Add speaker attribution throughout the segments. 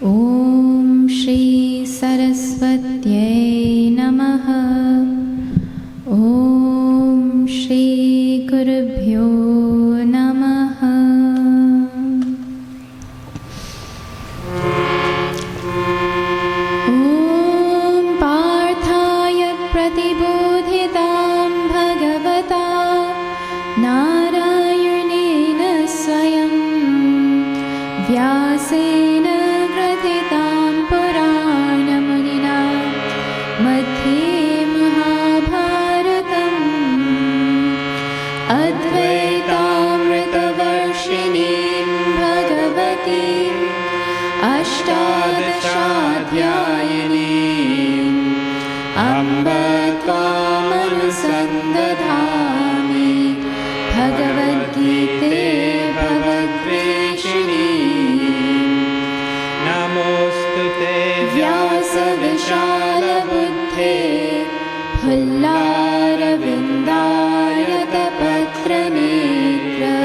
Speaker 1: Om Shri Saraswatyai Namaha. Om Shri Gurubhyo Namaha. Om Parthaya Pratibodhitam Bhagavata Narayanena Swayam Vyasena Gratitam Puranamunina Madhye Mahabharatam Advaitamritavarshiniim Bhagavatim Ashtadashadhyayiniim Amba Tvamanusandadhami Bhagavad Gita Bhagavadveshiniim
Speaker 2: Namostute
Speaker 1: Vyasa Vishala Buddhe Pullaravindayata Patra Netra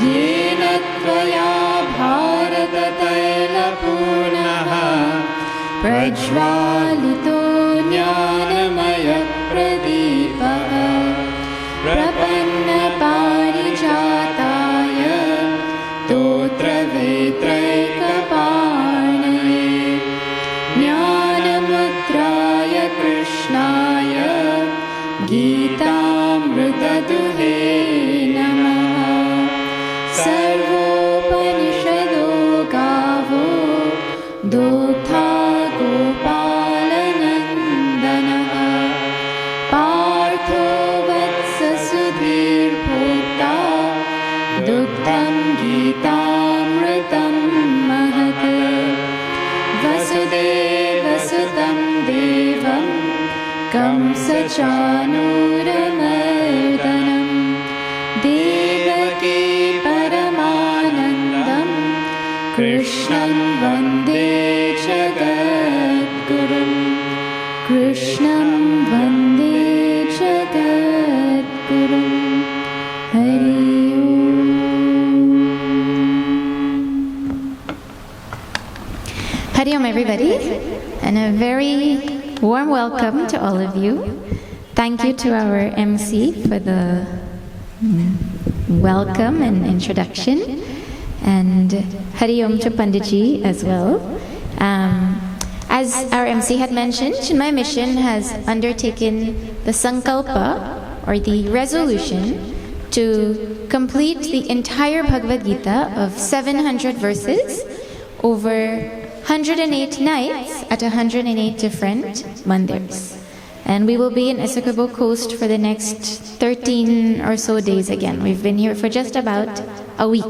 Speaker 1: Yena Tvaya Bharata Taila Purnaha Prajvalito Jnanamaya Pradipaha Prapanna Parijataya Totra Vetraika Parnaye Jnanamudraya Krishnaya Gitamrita Duhe Namaha Sarvopanishado Gavo Dogdha Gopalanandanaha Partho Vatsa Sudhir Bhokta Dugdham Gitamritam Mahat Vasudeva Sutam Devam Kamsa Chanuramardanam Devaki Paramanandam Krishnam Vande Jagadgurum Krishnam Vande Jagadgurum Hari Hari Om, everybody, and a very warm welcome to all of you. Thank you to our MC for the welcome and introduction, and Hari Om to Panditji as well. As our MC had mentioned, Chinmaya Mission has undertaken the Sankalpa, or the resolution, to complete the entire Bhagavad Gita of 700 verses over 108 nights at 108 different mandirs. And we will be in Issaquah Coast for the next 13 or so days again. We've been here for just about a week.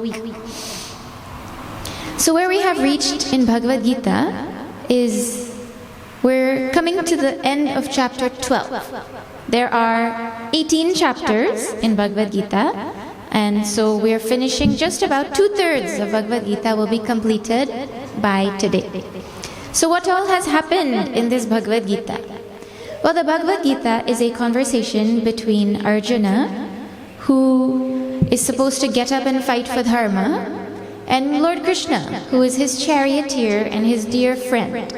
Speaker 1: So where we have reached in Bhagavad Gita is we're coming to the end of chapter 12. There are 18 chapters in Bhagavad Gita, and so we're finishing just about 2/3 of Bhagavad Gita will be completed by today. So what all has happened in this Bhagavad Gita? Well, the Bhagavad Gita is a conversation between Arjuna, who is supposed to get up and fight for Dharma, and Lord Krishna, who is his charioteer and his dear friend.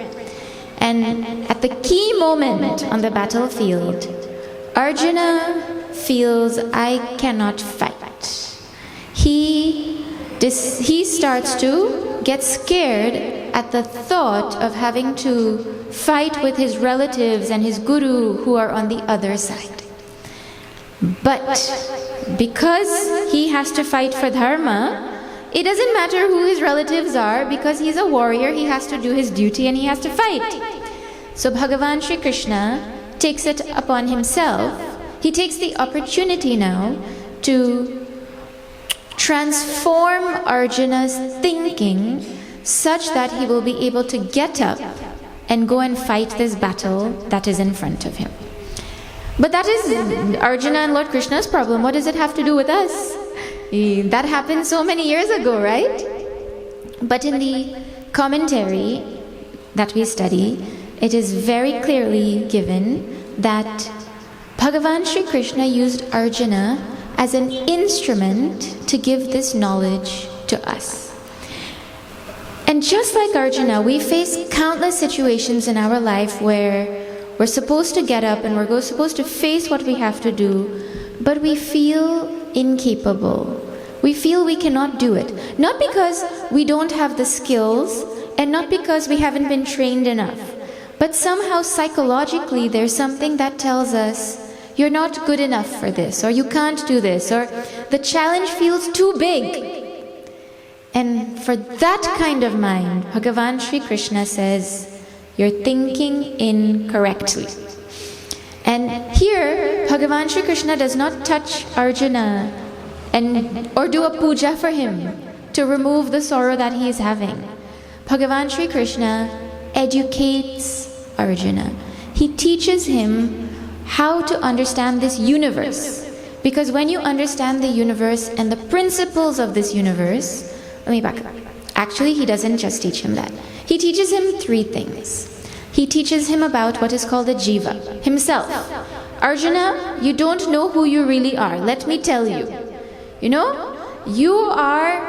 Speaker 1: And at the key moment on the battlefield, Arjuna feels, I cannot fight. He starts to get scared at the thought of having to fight with his relatives and his guru who are on the other side. But because he has to fight for Dharma, it doesn't matter who his relatives are, because he's a warrior, he has to do his duty and he has to fight. So Bhagavan Shri Krishna takes it upon himself. He takes the opportunity now to transform Arjuna's thinking such that he will be able to get up and go and fight this battle that is in front of him. But that is Arjuna and Lord Krishna's problem. What does it have to do with us? That happened so many years ago, right? But in the commentary that we study, it is very clearly given that Bhagavan Shri Krishna used Arjuna as an instrument to give this knowledge to us. And just like Arjuna, we face countless situations in our life where we're supposed to get up and we're supposed to face what we have to do, but we feel incapable. We feel we cannot do it. Not because we don't have the skills and not because we haven't been trained enough, but somehow psychologically there's something that tells us you're not good enough for this, or you can't do this, or the challenge feels too big. And for that kind of mind, Bhagavan Sri Krishna says, you're thinking incorrectly. And here, Bhagavan Sri Krishna does not touch Arjuna or do a puja for him to remove the sorrow that he is having. Bhagavan Sri Krishna educates Arjuna. He teaches him how to understand this universe. Because when you understand the universe and the principles of this universe, let me back up. Actually, he doesn't just teach him that. He teaches him three things. He teaches him about what is called the jiva, himself. Arjuna, you don't know who you really are. Let me tell you. You know, you are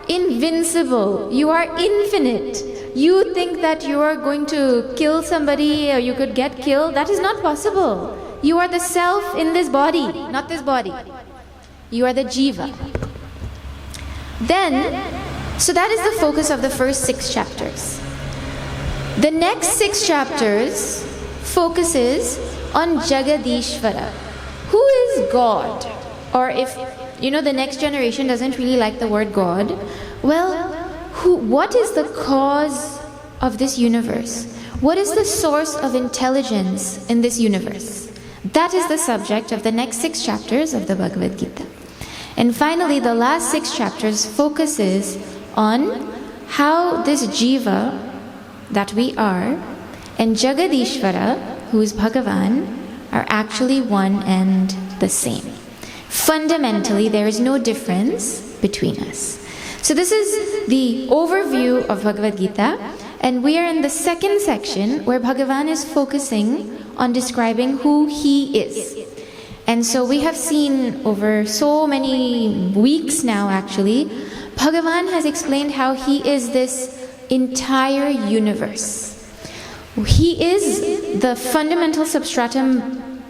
Speaker 1: invincible. You are infinite. You think that you are going to kill somebody or you could get killed. That is not possible. You are the self in this body, not this body. You are the jiva. So that is the focus of the first 6 chapters. The next 6 chapters focuses on Jagadishvara. Who is God? Or if, the next generation doesn't really like the word God, well, what is the cause of this universe? What is the source of intelligence in this universe? That is the subject of the next 6 chapters of the Bhagavad Gita. And finally, the last 6 chapters focuses on how this jiva that we are and Jagadishvara, who is Bhagavan, are actually one and the same. Fundamentally, there is no difference between us. So this is the overview of Bhagavad Gita, and we are in the second section where Bhagavan is focusing on describing who he is. And so we have seen over so many weeks now actually, Bhagavan has explained how he is this entire universe. He is the fundamental substratum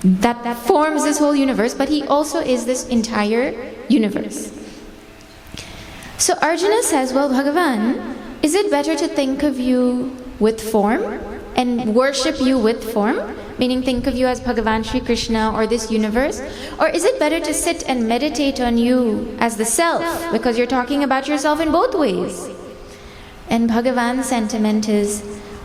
Speaker 1: that forms this whole universe, but he also is this entire universe. So Arjuna says, well, Bhagavan, is it better to think of you with form and worship you with form? Meaning think of you as Bhagavan Sri Krishna or this universe? Or is it better to sit and meditate on you as the self? Because you're talking about yourself in both ways. And Bhagavan's sentiment is,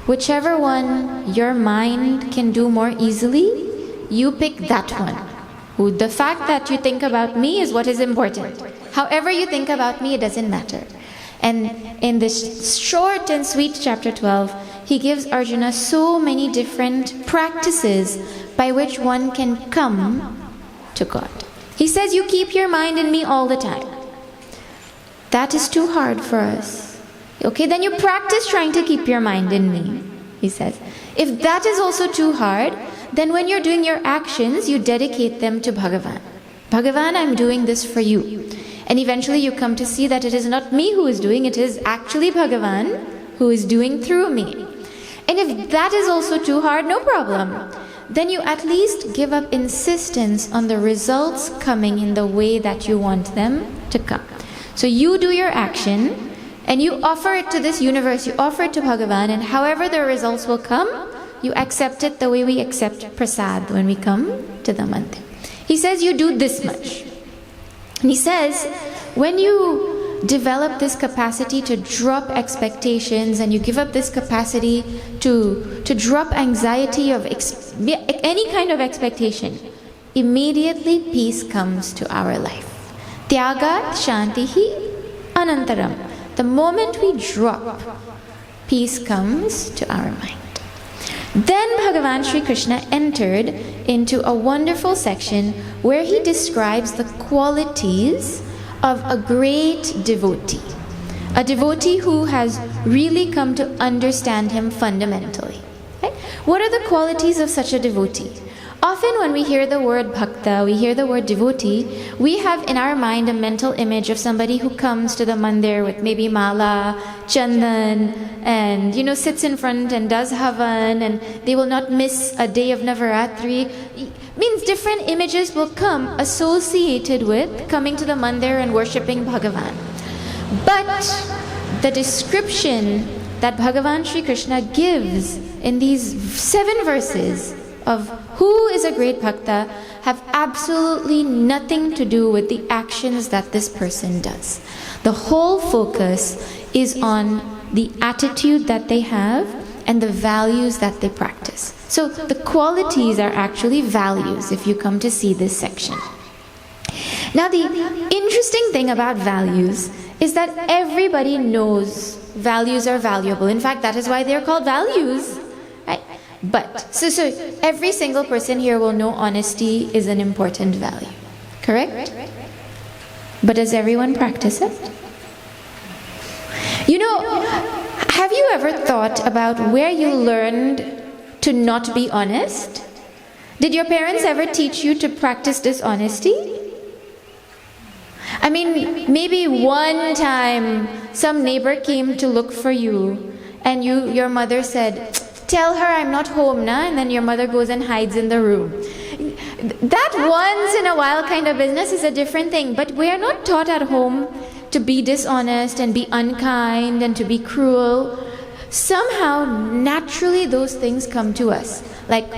Speaker 1: whichever one your mind can do more easily, you pick that one. The fact that you think about me is what is important. However you think about me, it doesn't matter. And in this short and sweet chapter 12, he gives Arjuna so many different practices by which one can come to God. He says, you keep your mind in me all the time. That is too hard for us. Okay, then you practice trying to keep your mind in me, he says. If that is also too hard, then when you're doing your actions, you dedicate them to Bhagavan. Bhagavan, I'm doing this for you. And eventually you come to see that it is not me who is doing, it is actually Bhagavan who is doing through me. And if that is also too hard, no problem. Then you at least give up insistence on the results coming in the way that you want them to come. So you do your action and you offer it to this universe, you offer it to Bhagavan, and however the results will come, you accept it the way we accept prasad when we come to the mandir. He says you do this much. And he says, when you develop this capacity to drop expectations and you give up this capacity to drop anxiety of any kind of expectation, immediately peace comes to our life. Tyagat shantihi anantaram. The moment we drop, peace comes to our mind. Then Bhagavan Sri Krishna entered into a wonderful section where he describes the qualities of a great devotee. A devotee who has really come to understand him fundamentally. Right? What are the qualities of such a devotee? Often when we hear the word bhakta, we hear the word devotee, we have in our mind a mental image of somebody who comes to the mandir with maybe mala, chandan, and sits in front and does havan, and they will not miss a day of Navaratri. Means different images will come associated with coming to the mandir and worshipping Bhagavan. But the description that Bhagavan Sri Krishna gives in these 7 verses of who is a great bhakta have absolutely nothing to do with the actions that this person does. The whole focus is on the attitude that they have and the values that they practice. So the qualities are actually values if you come to see this section. Now the interesting thing about values is that everybody knows values are valuable. In fact, that is why they're called values. Right? But, so every single person here will know honesty is an important value. Correct? But does everyone practice it? Have you ever thought about where you learned to not be honest? Did your parents ever teach you to practice dishonesty? I mean, maybe one time some neighbor came to look for you and your mother said, "Tell her I'm not home now," and then your mother goes and hides in the room. That once in a while kind of business is a different thing, but we are not taught at home to be dishonest and be unkind and to be cruel. Somehow, naturally, those things come to us. Like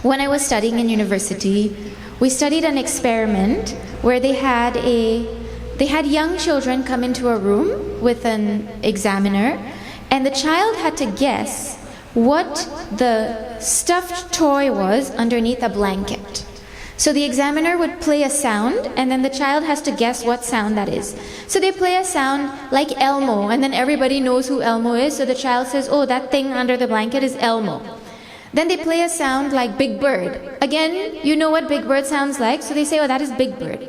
Speaker 1: when I was studying in university, we studied an experiment where they had young children come into a room with an examiner, and the child had to guess what the stuffed toy was underneath a blanket. So the examiner would play a sound, and then the child has to guess what sound that is. So they play a sound like Elmo, and then everybody knows who Elmo is, so the child says, "Oh, that thing under the blanket is Elmo." Then they play a sound like Big Bird. Again, you know what Big Bird sounds like, so they say, "Oh, that is Big Bird."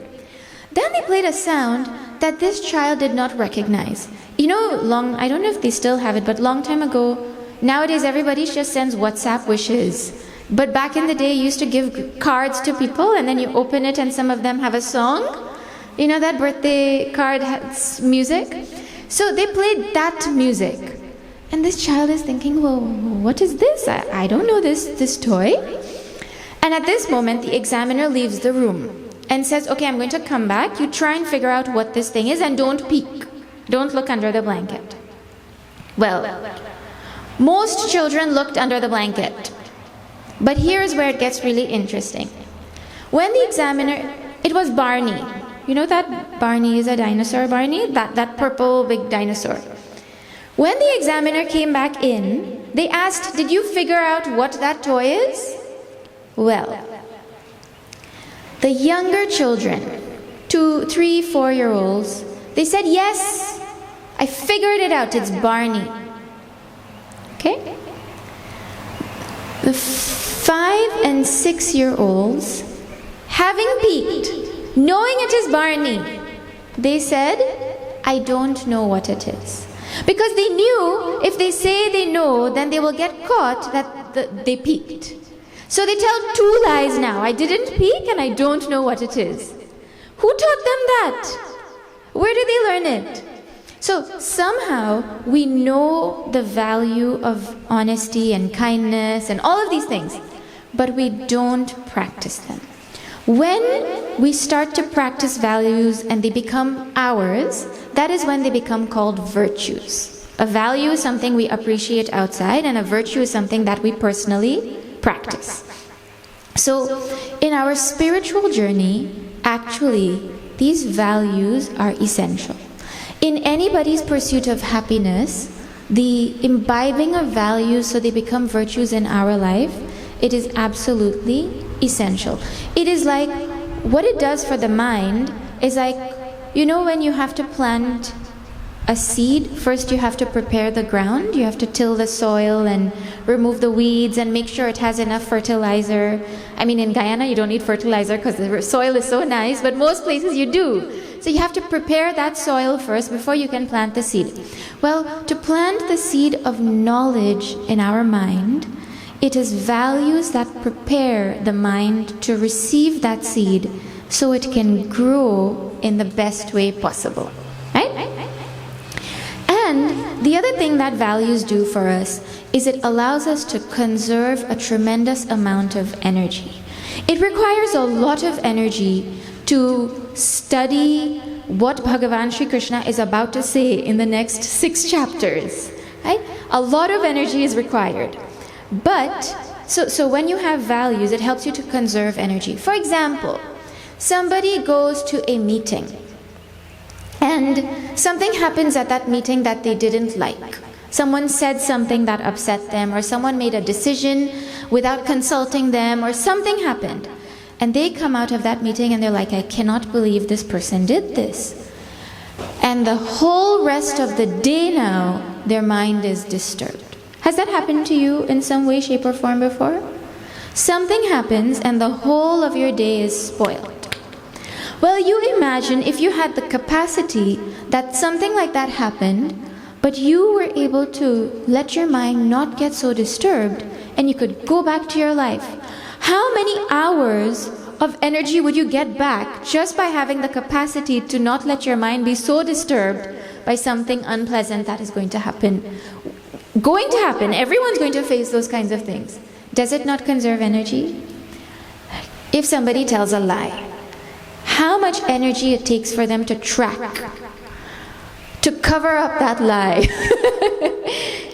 Speaker 1: Then they played a sound that this child did not recognize. I don't know if they still have it, but long time ago, nowadays everybody just sends WhatsApp wishes. But back in the day, you used to give cards to people, and then you open it and some of them have a song. That birthday card has music. So they played that music. And this child is thinking, well, what is this? I don't know this toy. And at this moment, the examiner leaves the room and says, "Okay, I'm going to come back. You try and figure out what this thing is and don't peek. Don't look under the blanket." Well, most children looked under the blanket. But here's where it gets really interesting. When the examiner, it was Barney. You know that Barney is a dinosaur, Barney? That purple big dinosaur. When the examiner came back in, they asked, "Did you figure out what that toy is?" Well, the younger children, 2, 3, 4-year-olds, they said, "Yes, I figured it out, it's Barney." Okay? The 5 and 6-year-olds, having peeked, knowing it is Barney, they said, "I don't know what it is." Because they knew if they say they know, then they will get caught that they peeked. So they tell 2 lies now. "I didn't peek and I don't know what it is." Who taught them that? Where did they learn it? So somehow we know the value of honesty and kindness and all of these things, but we don't practice them. When we start to practice values and they become ours, that is when they become called virtues. A value is something we appreciate outside, and a virtue is something that we personally practice. So in our spiritual journey, actually, these values are essential. In anybody's pursuit of happiness, the imbibing of values so they become virtues in our life, it is absolutely essential. It is like, what it does for the mind is like, when you have to plant a seed, first you have to prepare the ground, you have to till the soil and remove the weeds and make sure it has enough fertilizer. I mean, in Guyana you don't need fertilizer because the soil is so nice, but most places you do. So you have to prepare that soil first before you can plant the seed. Well, to plant the seed of knowledge in our mind, It is values that prepare the mind to receive that seed so it can grow in the best way possible. Right? And the other thing that values do for us is it allows us to conserve a tremendous amount of energy. It requires a lot of energy to study what Bhagavan Sri Krishna is about to say in the next 6 chapters. Right? A lot of energy is required. But, so when you have values, it helps you to conserve energy. For example, somebody goes to a meeting and something happens at that meeting that they didn't like. Someone said something that upset them, or someone made a decision without consulting them, or something happened. And they come out of that meeting and they're like, I cannot believe this person did this. And the whole rest of the day now, their mind is disturbed. Has that happened to you in some way, shape, or form before? Something happens and the whole of your day is spoiled. Well, you imagine if you had the capacity that something like that happened, but you were able to let your mind not get so disturbed and you could go back to your life. How many hours of energy would you get back just by having the capacity to not let your mind be so disturbed by something unpleasant that is going to happen? Everyone's going to face those kinds of things. Does it not conserve energy? If somebody tells a lie, how much energy it takes for them to track, to cover up that lie.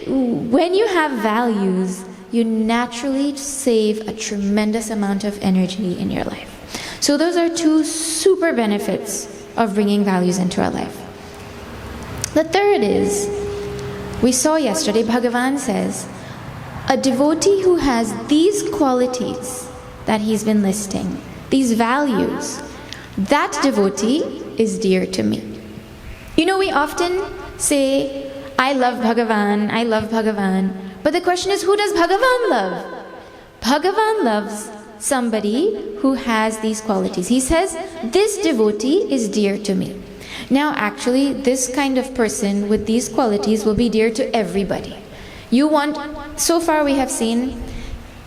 Speaker 1: When you have values, you naturally save a tremendous amount of energy in your life. So those are 2 super benefits of bringing values into our life. The third is, we saw yesterday, Bhagavan says, a devotee who has these qualities that he's been listing, these values, that devotee is dear to me. You know, we often say, I love Bhagavan, I love Bhagavan. But the question is, who does Bhagavan love? Bhagavan loves somebody who has these qualities. He says, this devotee is dear to me. Now, actually, this kind of person with these qualities will be dear to everybody. So far we have seen,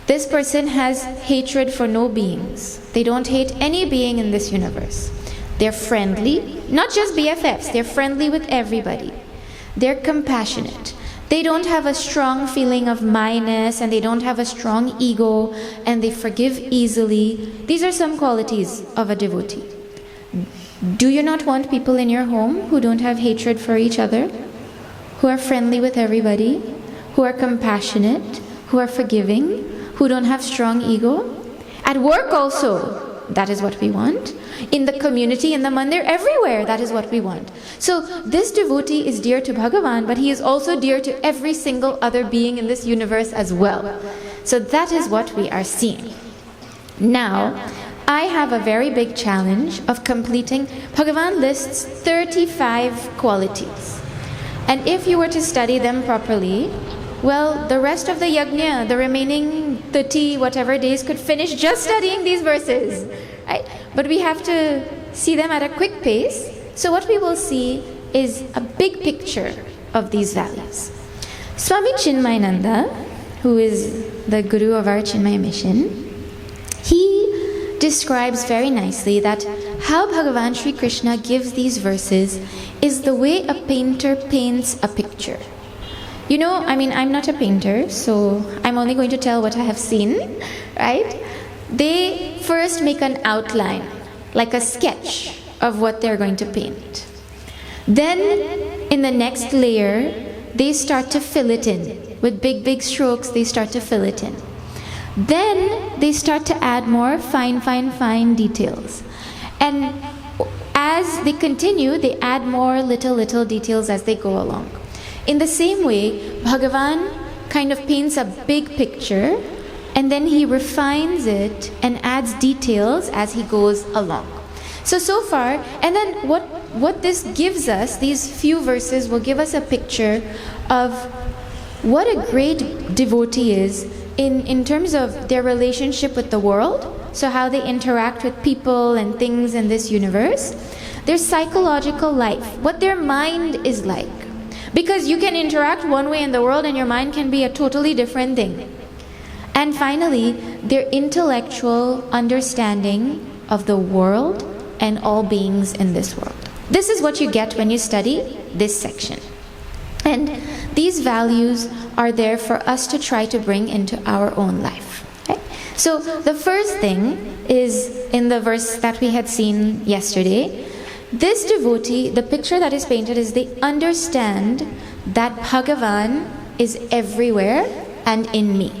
Speaker 1: this person has hatred for no beings. They don't hate any being in this universe. They're friendly, not just BFFs, they're friendly with everybody. They're compassionate. They don't have a strong feeling of myness, and they don't have a strong ego, and they forgive easily. These are some qualities of a devotee. Do you not want people in your home who don't have hatred for each other, who are friendly with everybody, who are compassionate, who are forgiving, who don't have strong ego? At work also, that is what we want. In the community, in the mandir, everywhere, that is what we want. So this devotee is dear to Bhagavan, but he is also dear to every single other being in this universe as well. So that is what we are seeing. Now, I have a very big challenge of completing. Bhagavan lists 35 qualities. And if you were to study them properly, well, the rest of the yajna, the remaining 30 whatever days, could finish just studying these verses. Right? But we have to see them at a quick pace. So what we will see is a big picture of these values. Swami Chinmayananda, who is the guru of our Chinmaya mission, he describes very nicely that how Bhagavan Sri Krishna gives these verses is the way a painter paints a picture. You know, I'm not a painter, so I'm only going to tell what I have seen, right? They first make an outline, like a sketch of what they're going to paint. Then, in the next layer, they start to fill it in. With big strokes, they start to fill it in. Then, they start to add more fine details. And as they continue, they add more little details as they go along. In the same way, Bhagavan kind of paints a big picture, and then he refines it and adds details as he goes along. So far, and then what this gives us, these few verses will give us a picture of what a great devotee is in terms of their relationship with the world, so how they interact with people and things in this universe, their psychological life, what their mind is like. Because you can interact one way in the world and your mind can be a totally different thing. And finally, their intellectual understanding of the world and all beings in this world. This is what you get when you study this section. And these values are there for us to try to bring into our own life. Okay? So the first thing is in the verse that we had seen yesterday. This devotee, the picture that is painted is they understand that Bhagavan is everywhere and in me.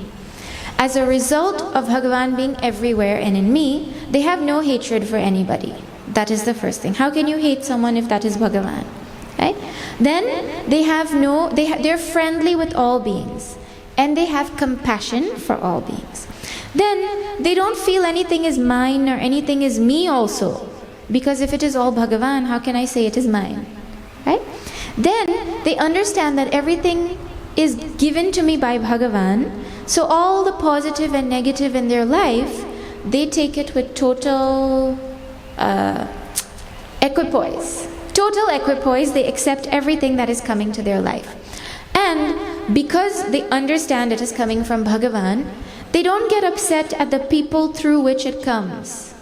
Speaker 1: As a result of Bhagavan being everywhere and in me, they have no hatred for anybody. That is the first thing. How can you hate someone if that is Bhagavan? Right? Then they're friendly with all beings, and they have compassion for all beings. Then they don't feel anything is mine or anything is me also, because if it is all Bhagavan, how can I say it is mine? Right? Then they understand that everything is given to me by Bhagavan, so all the positive and negative in their life, they take it with total equipoise. Total equipoise, they accept everything that is coming to their life. And because they understand it is coming from Bhagavan, they don't get upset at the people through which it comes.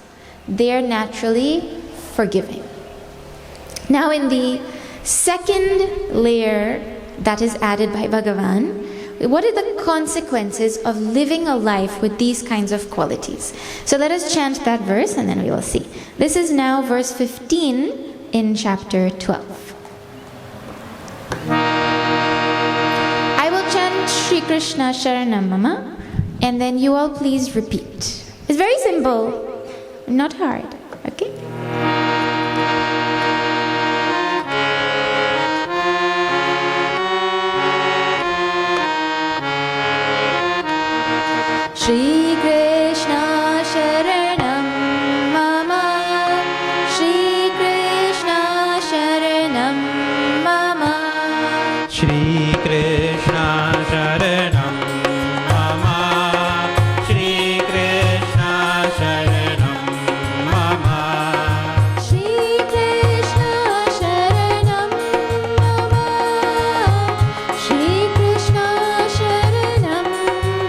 Speaker 1: They are naturally forgiving. Now in the second layer that is added by Bhagavan, what are the consequences of living a life with these kinds of qualities? So let us chant that verse and then we will see. This is now verse 15 in chapter 12. I will chant Shri Krishna Sharanam Mama and then you all please repeat. It's very simple, not hard. Okay? Shri Krishna Sharanam Mama, Shri Krishna Sharanam Mama,
Speaker 2: Shri Krishna Sharanam Mama, Shri Krishna Sharanam Mama,
Speaker 1: Shri Krishna Sharanam Mama, Shri Krishna Sharanam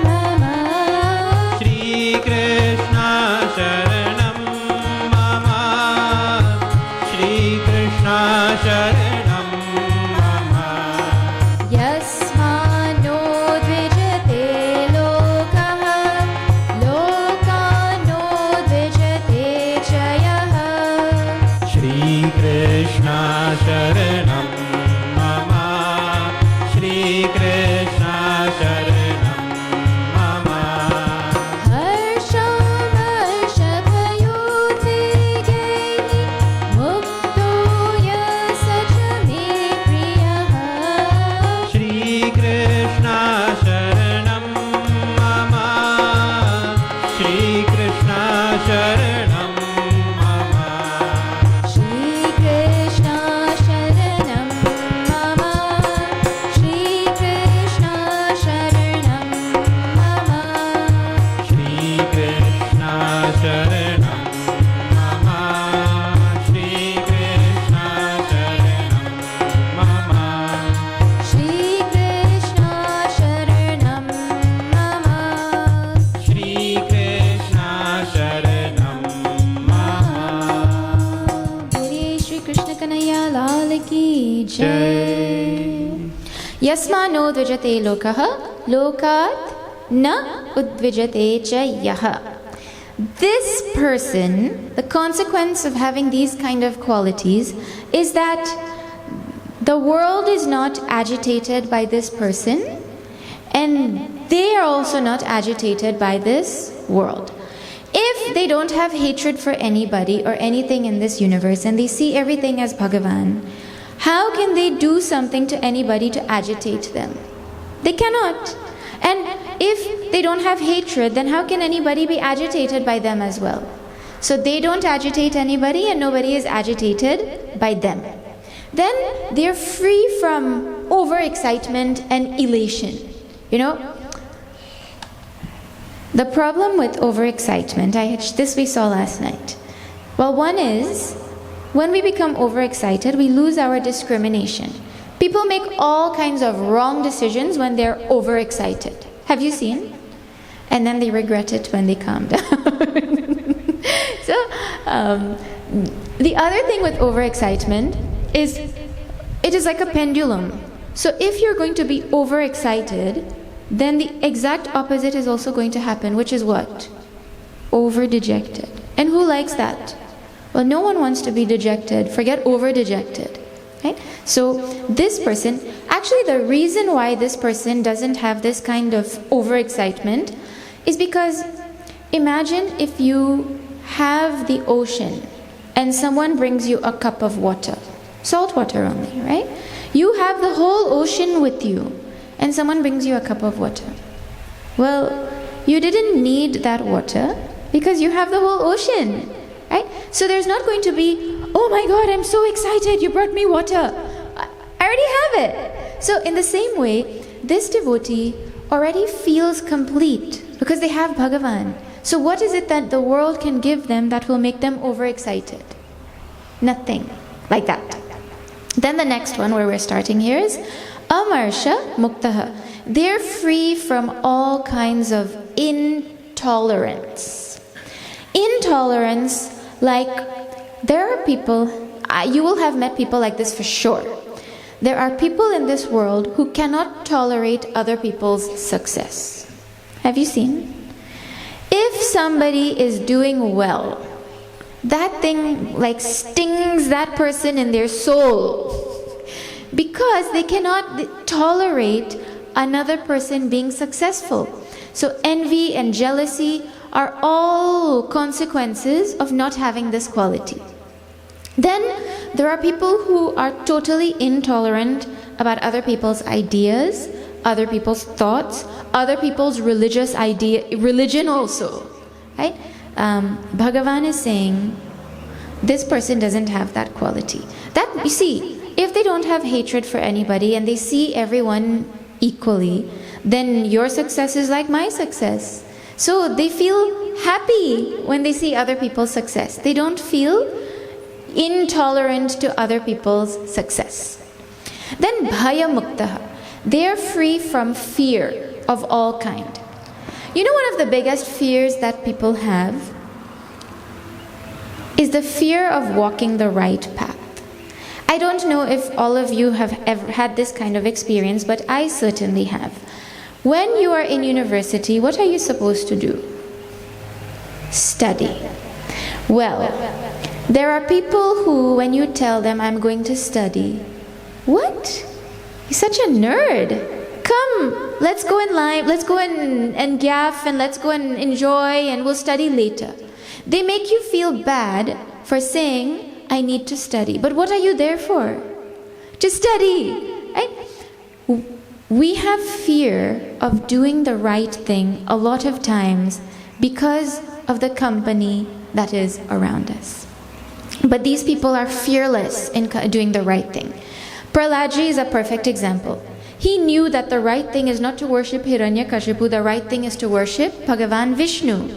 Speaker 1: Mama,
Speaker 2: Shri Krishna Sharanam Mama, Shri Krishna Sharanam Mama,
Speaker 1: Yasmano dvijate lokah, lokano dvijate chayah.
Speaker 2: Shri Krishna Sharanam Mama, Shri Krishna Sharanam Mama,
Speaker 1: Harsham harshabhayudvigeni, mukto yasacha me priyah.
Speaker 2: Shri Krishna Sharanam Mama, Shri Krishna Sharanam Mama,
Speaker 1: Shri Krishna Sharanam Mama, Shri Krishna Sharanam Mama,
Speaker 2: Shri Krishna Sharanam Mama, Shri Krishna Sharanam Mama,
Speaker 1: Shri Krishna Sharanam Mama,
Speaker 2: Shri Krishna Sharanam Mama.
Speaker 1: Giri Shri Krishna Kanaya Lal Ki Jai. Yasmano dvijate lokah, lokat na udvijate cha yaha. This person, the consequence of having these kind of qualities is that the world is not agitated by this person and they are also not agitated by this world. If they don't have hatred for anybody or anything in this universe and they see everything as Bhagavan, how can they do something to anybody to agitate them? They cannot. And if they don't have hatred, then how can anybody be agitated by them as well? So they don't agitate anybody and nobody is agitated by them. Then they're free from overexcitement and elation. You know, the problem with overexcitement, this we saw last night. Well, one is, when we become overexcited, we lose our discrimination. People make all kinds of wrong decisions when they're overexcited. Have you seen? and then they regret it when they calm down. So, the other thing with overexcitement is it is like a pendulum. So if you're going to be overexcited, then the exact opposite is also going to happen, which is what? Over-dejected. And who likes that? Well, no one wants to be dejected. Forget over-dejected. Right? So this person, actually the reason why this person doesn't have this kind of overexcitement is because imagine if you have the ocean and someone brings you a cup of water, salt water only, right? You have the whole ocean with you and someone brings you a cup of water. Well, you didn't need that water because you have the whole ocean, right? So there's not going to be, oh my God, I'm so excited, you brought me water. I already have it. So in the same way, this devotee already feels complete because they have Bhagavan. So what is it that the world can give them that will make them overexcited? Nothing like that. Then the next one where we're starting here is Amarsha Muktaha. They're free from all kinds of intolerance. Intolerance, like there are people, you will have met people like this for sure. There are people in this world who cannot tolerate other people's success. Have you seen? If somebody is doing well, that thing like stings that person in their soul because they cannot tolerate another person being successful. So envy and jealousy are all consequences of not having this quality. Then there are people who are totally intolerant about other people's ideas, other people's thoughts, other people's religion also, right? Bhagavan is saying this person doesn't have that quality. That, you see, if they don't have hatred for anybody and they see everyone equally, then your success is like my success. So they feel happy when they see other people's success. They don't feel intolerant to other people's success. Then Bhaya Muktaha. They are free from fear of all kind. You know, one of the biggest fears that people have is the fear of walking the right path. I don't know if all of you have ever had this kind of experience, but I certainly have. When you are in university, what are you supposed to do? Study. Well, there are people who, when you tell them, I'm going to study, what? You're such a nerd. Come, let's go in line, let's go and gaff, and let's go and enjoy, and we'll study later. They make you feel bad for saying, I need to study. But what are you there for? To study, right? We have fear of doing the right thing a lot of times because of the company that is around us. But these people are fearless in doing the right thing. Prahlad is a perfect example. He knew that the right thing is not to worship Hiranyakashipu, the right thing is to worship Bhagavan Vishnu.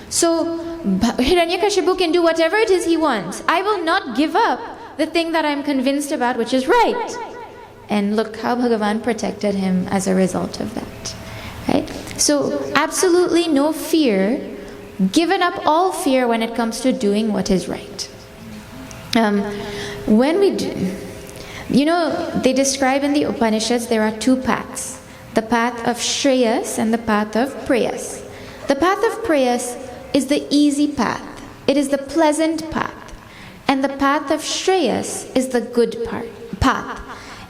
Speaker 1: So Hiranyakashipu can do whatever it is he wants. I will not give up the thing that I'm convinced about, which is right. And look how Bhagavan protected him as a result of that. Right? So absolutely no fear, given up all fear when it comes to doing what is right. When we do, you know, they describe in the Upanishads there are two paths. The path of Shreyas and the path of Preyas. The path of Preyas is the easy path. It is the pleasant path. And the path of Shreyas is the good path.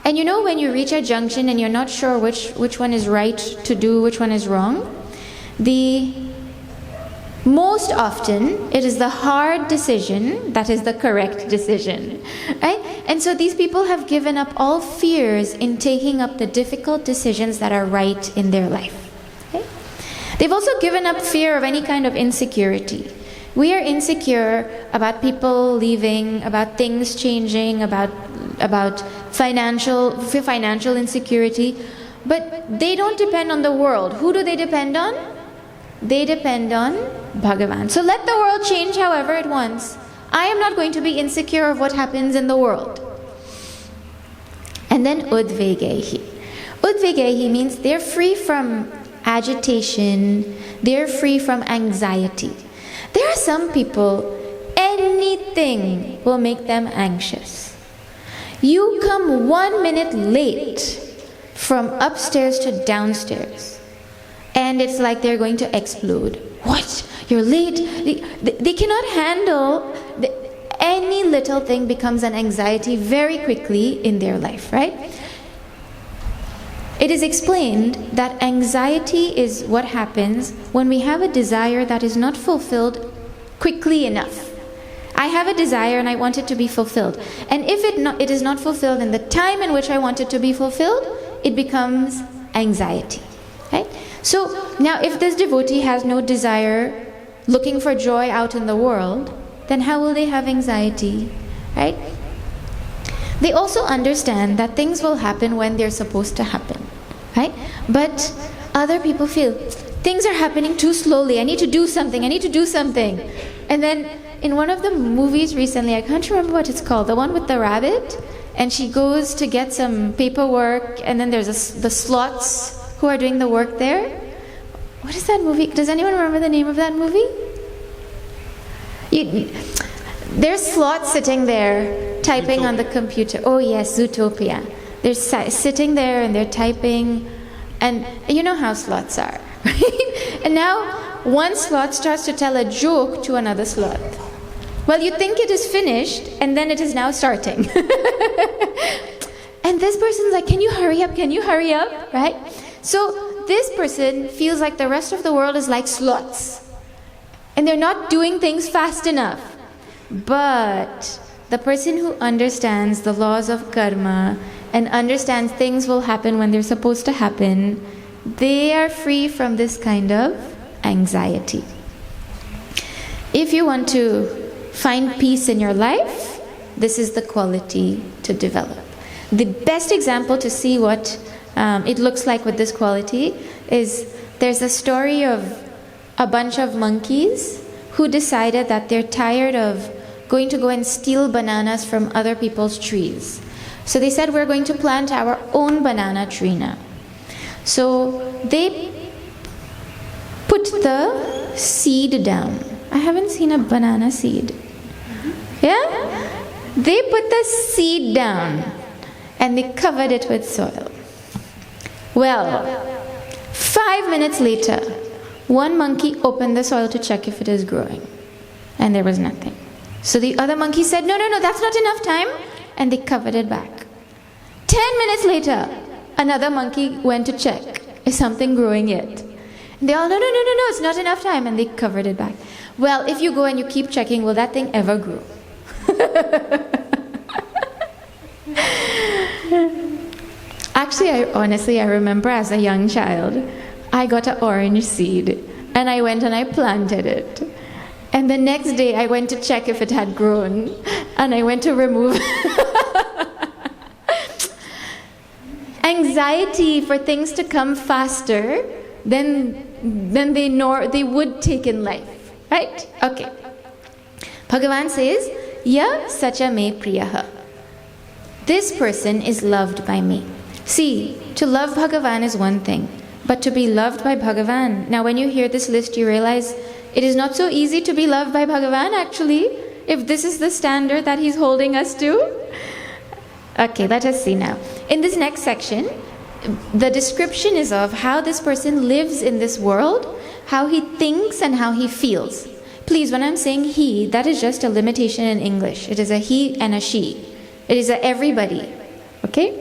Speaker 1: And you know, when you reach a junction and you're not sure which one is right to do, which one is wrong, most often it is the hard decision that is the correct decision, right? And so these people have given up all fears in taking up the difficult decisions that are right in their life. Okay? They've also given up fear of any kind of insecurity. We are insecure about people leaving, about things changing, about financial insecurity, but they don't depend on the world. Who do they depend on? They depend on Bhagavan. So let the world change however it wants. I am not going to be insecure of what happens in the world. And then Udvegehi. Udvegehi means they're free from agitation. They're free from anxiety. There are some people, anything will make them anxious. You come 1 minute late from upstairs to downstairs, and it's like they're going to explode. What? You're late? They cannot handle any little thing becomes an anxiety very quickly in their life, right? It is explained that anxiety is what happens when we have a desire that is not fulfilled quickly enough. I have a desire and I want it to be fulfilled. And if it is not fulfilled in the time in which I want it to be fulfilled, it becomes anxiety, right? So now if this devotee has no desire looking for joy out in the world, then how will they have anxiety, right? They also understand that things will happen when they're supposed to happen, right? But other people feel, things are happening too slowly, I need to do something. And then in one of the movies recently, I can't remember what it's called, the one with the rabbit, and she goes to get some paperwork, and then there's the sloths who are doing the work there. What is that movie? Does anyone remember the name of that movie? There's sloths sitting there typing Zootopia. On the computer. Oh yes, Zootopia. They're sitting there and they're typing, and you know how sloths are, right? And now one sloth starts to tell a joke to another sloth. Well, you think it is finished, and then it is now starting. And this person's like, can you hurry up, right? So this person feels like the rest of the world is like sloths, and they're not doing things fast enough. But the person who understands the laws of karma and understands things will happen when they're supposed to happen, they are free from this kind of anxiety. If you want to find peace in your life, this is the quality to develop. The best example to see what it looks like with this quality is there's a story of a bunch of monkeys who decided that they're tired of going to go and steal bananas from other people's trees. So they said, we're going to plant our own banana tree now. So they put the seed down. I haven't seen a banana seed. Yeah? They put the seed down and they covered it with soil. Well, 5 minutes later, one monkey opened the soil to check if it is growing, and there was nothing. So the other monkey said, no, that's not enough time, and they covered it back. 10 minutes later, another monkey went to check, is something growing yet? And they all, no, it's not enough time, and they covered it back. Well, if you go and you keep checking, will that thing ever grow? Actually, I remember as a young child, I got an orange seed, and I went and I planted it. And the next day, I went to check if it had grown, and I went to remove anxiety for things to come faster than they would take in life, right? Okay. Bhagavan says, Ya sacha me priyaha. This person is loved by me. See, to love Bhagavan is one thing, but to be loved by Bhagavan. Now when you hear this list, you realize it is not so easy to be loved by Bhagavan actually, if this is the standard that he's holding us to. Okay, let us see now. In this next section, the description is of how this person lives in this world, how he thinks and how he feels. Please, when I'm saying he, that is just a limitation in English. It is a he and a she. It is a everybody. Okay?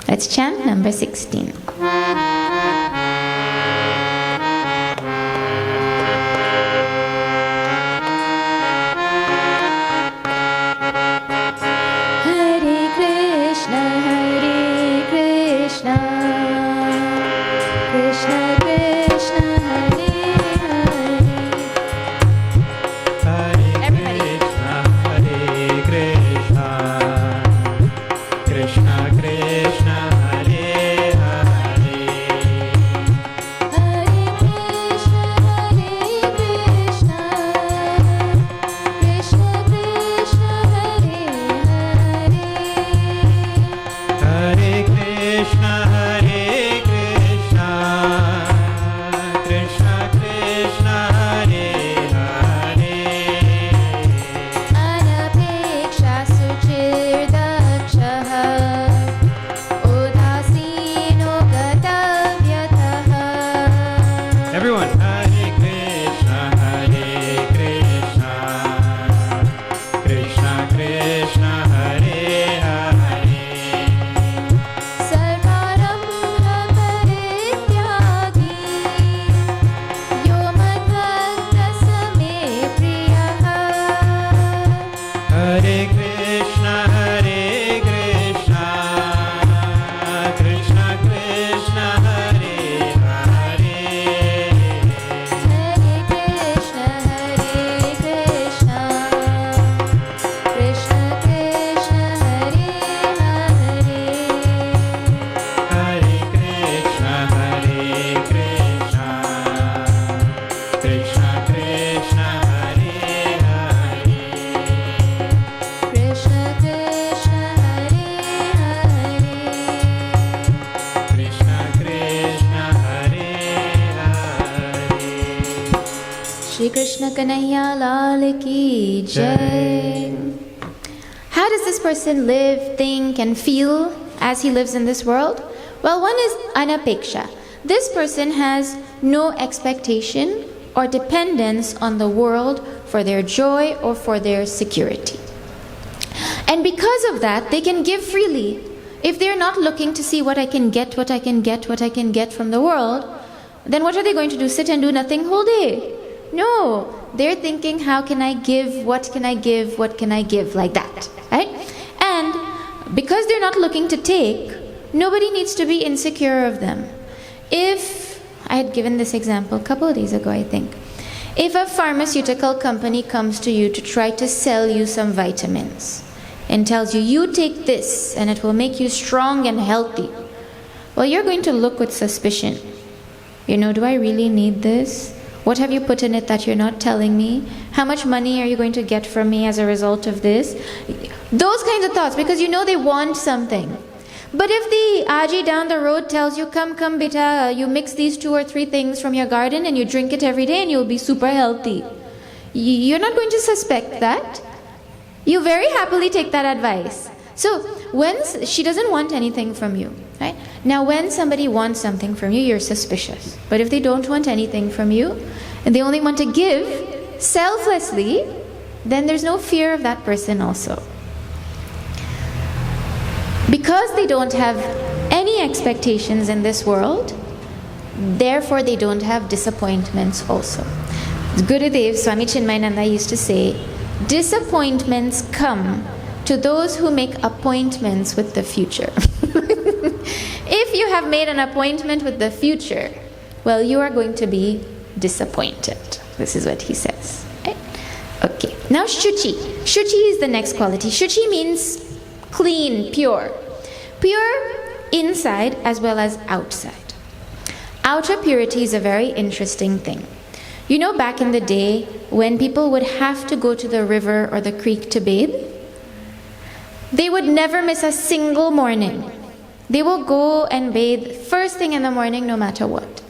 Speaker 1: Let's chant number 16.
Speaker 2: Hare Krishna,
Speaker 1: Shri Krishna Kanhaiya Lal ki Jai. How does this person live, think, and feel as he lives in this world? Well, one is anapeksha. This person has no expectation or dependence on the world for their joy or for their security. And because of that, they can give freely. If they're not looking to see what I can get from the world, then what are they going to do? Sit and do nothing whole day? No, they're thinking, how can I give? What can I give? What can I give? Like that, right? And because they're not looking to take, nobody needs to be insecure of them. If, I had given this example a couple of days ago, I think. If a pharmaceutical company comes to you to try to sell you some vitamins and tells you, you take this and it will make you strong and healthy, well, you're going to look with suspicion. Do I really need this? What have you put in it that you're not telling me? How much money are you going to get from me as a result of this? Those kinds of thoughts, because they want something. But if the Aji down the road tells you, come beta, you mix these 2 or 3 things from your garden and you drink it every day and you'll be super healthy, you're not going to suspect that. You very happily take that advice. So when she doesn't want anything from you, right? Now when somebody wants something from you, you're suspicious. But if they don't want anything from you and they only want to give selflessly, then there's no fear of that person also. Because they don't have any expectations in this world, therefore they don't have disappointments also. Gurudev Swami Chinmayananda used to say, disappointments come to those who make appointments with the future. If you have made an appointment with the future, well, you are going to be disappointed. This is what he says. Right? Okay, now Shuchi. Shuchi is the next quality. Shuchi means clean, pure. Pure inside as well as outside. Outer purity is a very interesting thing. Back in the day, when people would have to go to the river or the creek to bathe, they would never miss a single morning. They will go and bathe first thing in the morning, no matter what.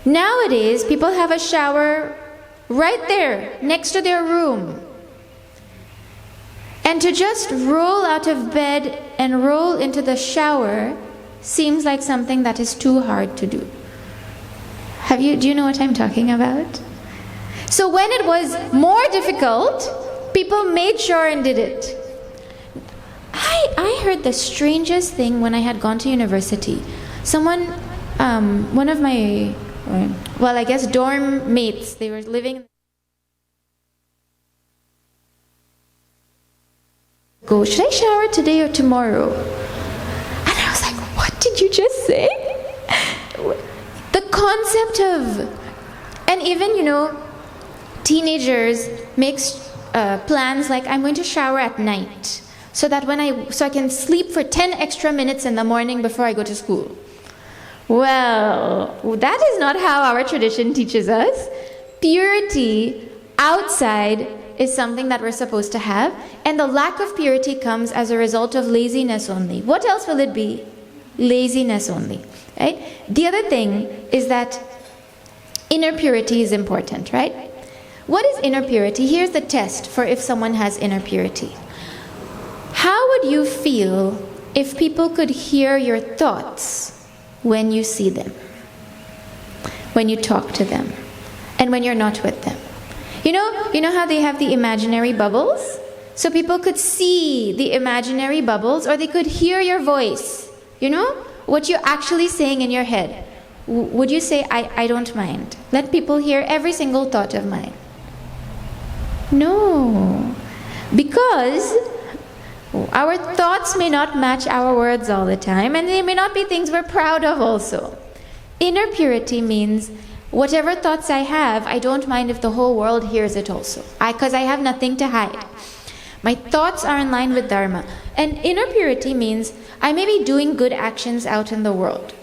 Speaker 1: Nowadays, people have a shower right there, next to their room. And to just roll out of bed and roll into the shower seems like something that is too hard to do. Do you know what I'm talking about? So when it was more difficult, people made sure and did it. I heard the strangest thing when I had gone to university. Someone, one of my, I guess dorm mates, they were living. Go, should I shower today or tomorrow? And I was like, what did you just say? The concept of, and even, teenagers make plans like, I'm going to shower at night so that I can sleep for 10 extra minutes in the morning before I go to school. Well, that is not how our tradition teaches us. Purity outside is something that we're supposed to have, and the lack of purity comes as a result of laziness only. What else will it be? Laziness only, right? The other thing is that inner purity is important, right? What is inner purity? Here's the test for if someone has inner purity. How would you feel if people could hear your thoughts when you see them, when you talk to them, and when you're not with them? You know how they have the imaginary bubbles? So people could see the imaginary bubbles, or they could hear your voice. What you're actually saying in your head. Would you say, I don't mind? Let people hear every single thought of mine. No. Because our thoughts may not match our words all the time, and they may not be things we're proud of also. Inner purity means whatever thoughts I have, I don't mind if the whole world hears it also. Because I have nothing to hide. My thoughts are in line with Dharma. And inner purity means I may be doing good actions out in the world,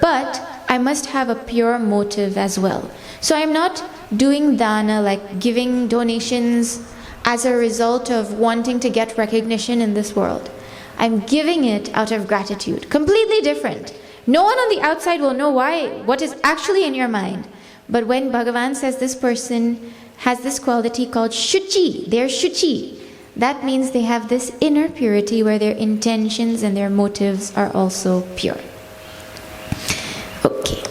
Speaker 1: but I must have a pure motive as well. So I'm not doing dana, like giving donations as a result of wanting to get recognition in this world. I'm giving it out of gratitude. Completely different. No one on the outside will know what is actually in your mind. But when Bhagavan says this person has this quality called shuchi, they're shuchi, that means they have this inner purity where their intentions and their motives are also pure. Okay.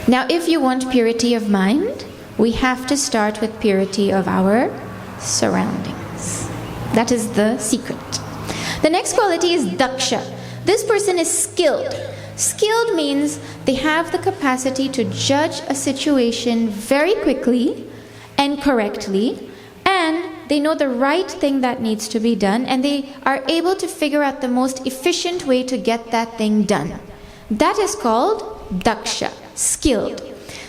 Speaker 1: Now, if you want purity of mind, we have to start with purity of our surroundings. That is the secret. The next quality is daksha. This person is skilled. Skilled means they have the capacity to judge a situation very quickly and correctly, and they know the right thing that needs to be done, and they are able to figure out the most efficient way to get that thing done. That is called daksha, skilled.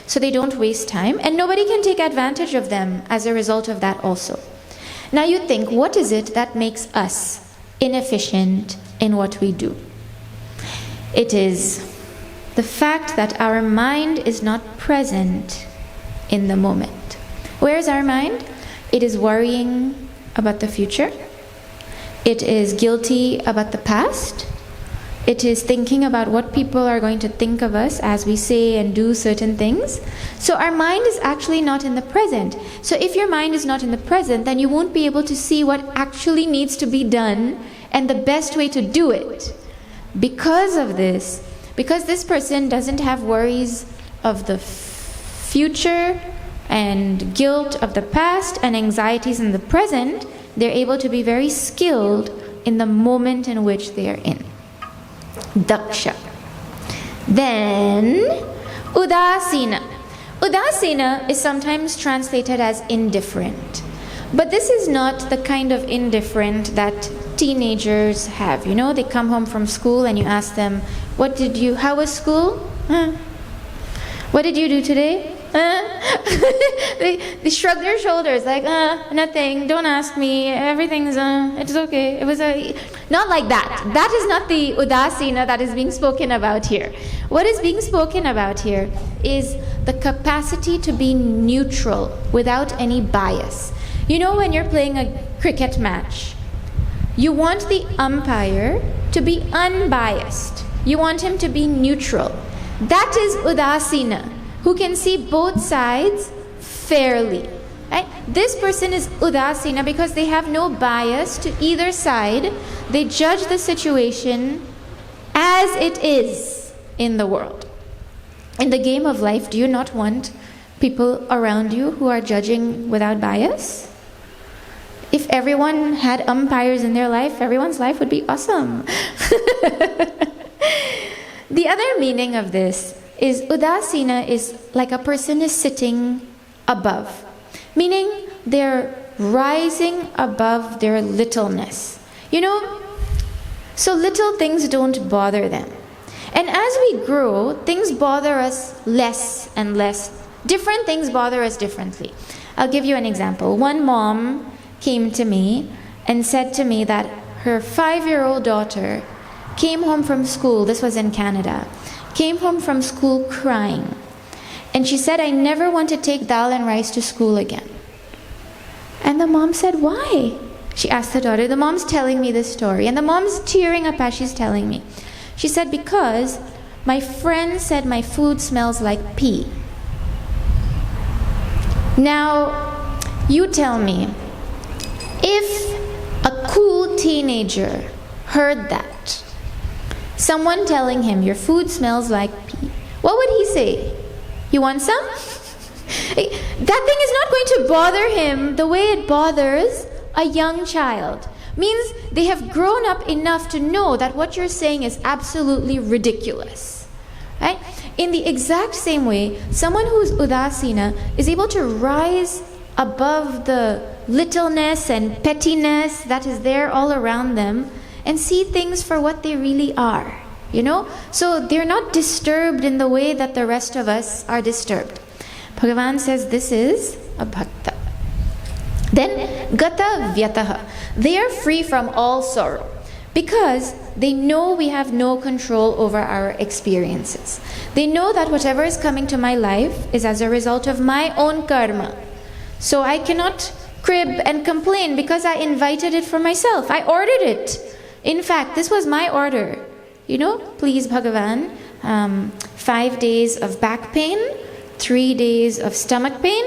Speaker 1: So they don't waste time, and nobody can take advantage of them as a result of that also. Now you think, what is it that makes us inefficient in what we do? It is the fact that our mind is not present in the moment. Where is our mind? It is worrying about the future. It is guilty about the past. It is thinking about what people are going to think of us as we say and do certain things. So our mind is actually not in the present. So if your mind is not in the present, then you won't be able to see what actually needs to be done and the best way to do it. Because of this, because this person doesn't have worries of the future and guilt of the past and anxieties in the present, they're able to be very skilled in the moment in which they are in. Daksha. Then, udasina. Udasina is sometimes translated as indifferent. But this is not the kind of indifferent that teenagers have. You know, they come home from school and you ask them, how was school? What did you do today? They shrug their shoulders like, nothing, don't ask me, everything's, it's okay. It was not like that. That is not the udasina that is being spoken about here. What is being spoken about here is the capacity to be neutral without any bias. You know, when you're playing a cricket match, you want the umpire to be unbiased. You want him to be neutral. That is udasina, who can see both sides fairly. Right? This person is udasina because they have no bias to either side. They judge the situation as it is in the world. In the game of life, do you not want people around you who are judging without bias? If everyone had umpires in their life, everyone's life would be awesome. The other meaning of this is udasina is like a person is sitting above, meaning they're rising above their littleness. You know, so little things don't bother them. And as we grow, things bother us less and less. Different things bother us differently. I'll give you an example. One mom came to me and said to me that her 5-year-old daughter came home from school, this was in Canada, came home from school crying. And she said, I never want to take dal and rice to school again. And the mom said, why? She asked the daughter. The mom's telling me this story. And the mom's tearing up as she's telling me. She said, because my friend said my food smells like pee. Now, you tell me, if a cool teenager heard that, someone telling him your food smells like pee, what would he say? You want some? That thing is not going to bother him the way it bothers a young child. Means they have grown up enough to know that what you're saying is absolutely ridiculous. Right? In the exact same way, someone who's udasina is able to rise above the littleness and pettiness that is there all around them and see things for what they really are. You know? So they're not disturbed in the way that the rest of us are disturbed. Bhagavan says this is a bhakta. Then, gata vyataha. They are free from all sorrow because they know we have no control over our experiences. They know that whatever is coming to my life is as a result of my own karma. So I cannot crib and complain because I invited it for myself. I ordered it. In fact, this was my order. You know, please Bhagavan, 5 days of back pain, 3 days of stomach pain.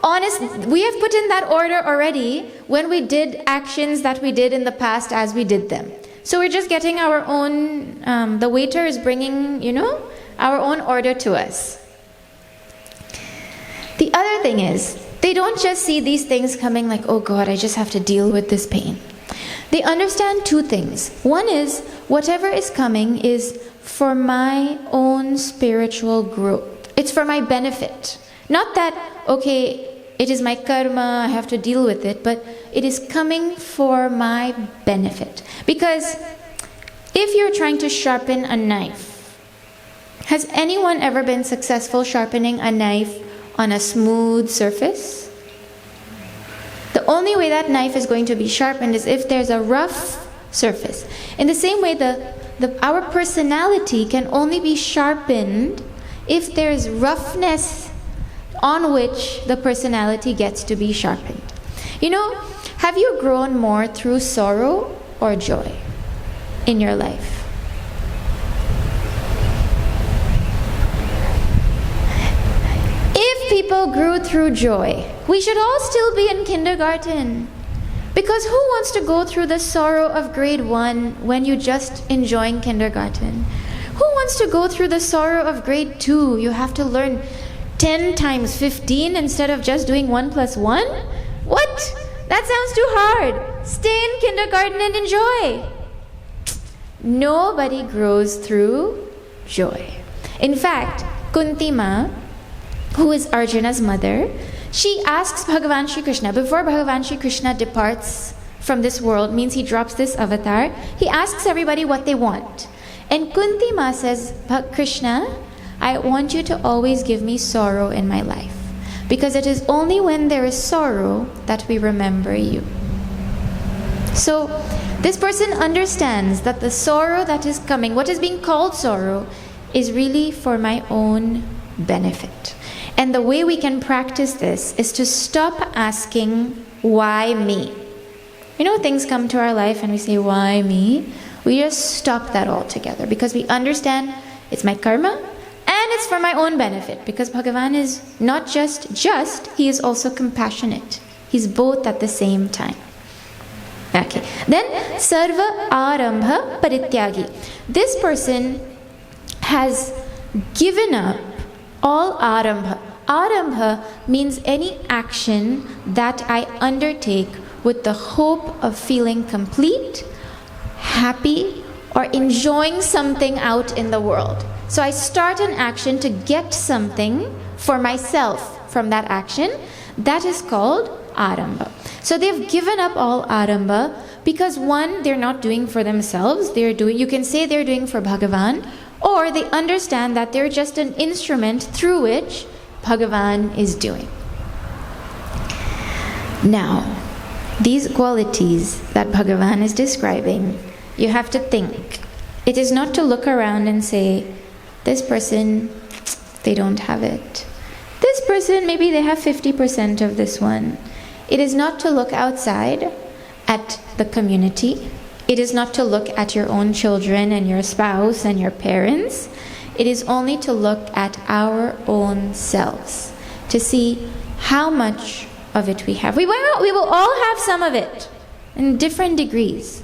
Speaker 1: Honest, we have put in that order already when we did actions that we did in the past as we did them. So we're just getting our own, the waiter is bringing, our own order to us. The other thing is, they don't just see these things coming like, oh God, I just have to deal with this pain. They understand two things. One is, whatever is coming is for my own spiritual growth. It's for my benefit. Not that, okay, it is my karma, I have to deal with it, but it is coming for my benefit. Because if you're trying to sharpen a knife, has anyone ever been successful sharpening a knife on a smooth surface? The only way that knife is going to be sharpened is if there's a rough surface. In the same way, our personality can only be sharpened if there's roughness on which the personality gets to be sharpened. Have you grown more through sorrow or joy in your life? If people grew through joy, we should all still be in kindergarten. Because who wants to go through the sorrow of grade 1 when you're just enjoying kindergarten? Who wants to go through the sorrow of grade 2? You have to learn 10 times 15 instead of just doing 1 plus 1? What? That sounds too hard. Stay in kindergarten and enjoy. Nobody grows through joy. In fact, Kunti Ma, who is Arjuna's mother, she asks Bhagavan Shri Krishna, before Bhagavan Shri Krishna departs from this world, means he drops this avatar, he asks everybody what they want. And Kunti Ma says, Krishna, I want you to always give me sorrow in my life. Because it is only when there is sorrow that we remember you. So, this person understands that the sorrow that is coming, what is being called sorrow, is really for my own benefit. And the way we can practice this is to stop asking, why me? Things come to our life and we say, why me? We just stop that altogether because we understand it's my karma and it's for my own benefit, because Bhagavan is not just, he is also compassionate. He's both at the same time. Okay. Then, Sarva Arambha Parityagi. This person has given up all Arambha. Arambha means any action that I undertake with the hope of feeling complete, happy, or enjoying something out in the world. So I start an action to get something for myself from that action. That is called Arambha. So they've given up all Arambha because, one, they're not doing for themselves. You can say they're doing for Bhagavan, or they understand that they're just an instrument through which Bhagavan is doing. Now, these qualities that Bhagavan is describing, you have to think. It is not to look around and say, this person, they don't have it. This person, maybe they have 50% of this one. It is not to look outside at the community. It is not to look at your own children and your spouse and your parents. It is only to look at our own selves, to see how much of it we have. We will all have some of it in different degrees.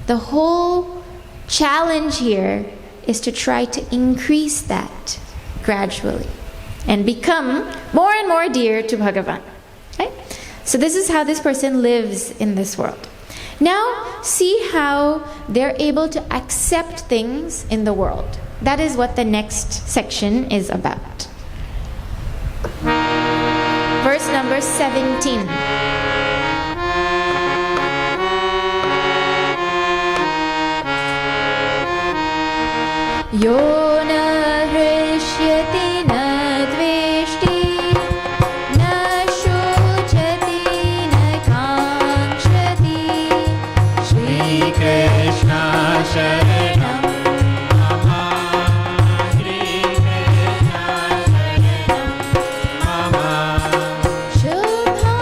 Speaker 1: The whole challenge here is to try to increase that gradually and become more and more dear to Bhagavan. Okay? So this is how this person lives in this world. Now, see how they're able to accept things in the world. That is what the next section is about. Verse number 17. Yo na hrishyati na dveshti na shuchati na kankshati Shri Krishna Sharanam Mama Shri Krishna Sharanam Mama Shubha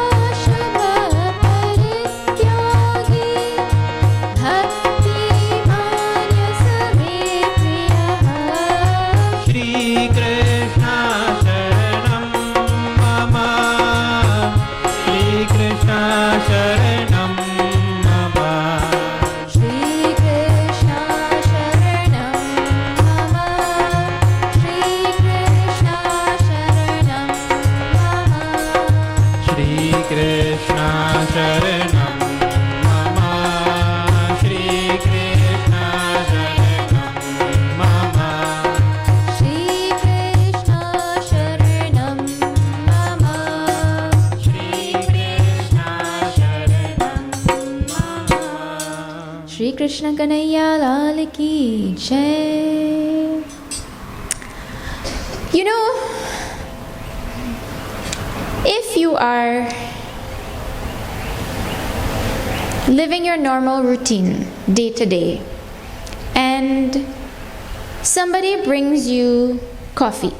Speaker 1: Shubha Parityagi Bhakti Manya Same Priya Shri Krishna Sharanam Krishna Kanhaiya Lal Ki Jai. You know, if you are living your normal routine day to day and somebody brings you coffee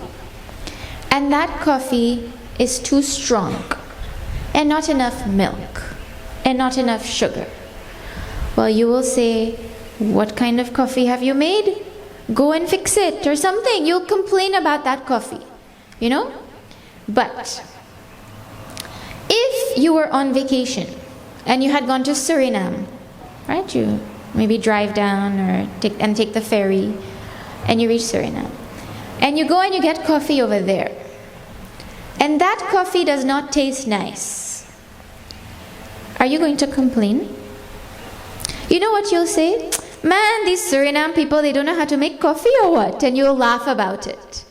Speaker 1: and that coffee is too strong and not enough milk and not enough sugar, well, you will say, what kind of coffee have you made? Go and fix it or something. You'll complain about that coffee, you know? But if you were on vacation and you had gone to Suriname, right? You maybe drive down or take the ferry and you reach Suriname. And you go and you get coffee over there. And that coffee does not taste nice. Are you going to complain? You know what you'll say? Man, these Suriname people, they don't know how to make coffee or what? And you'll laugh about it.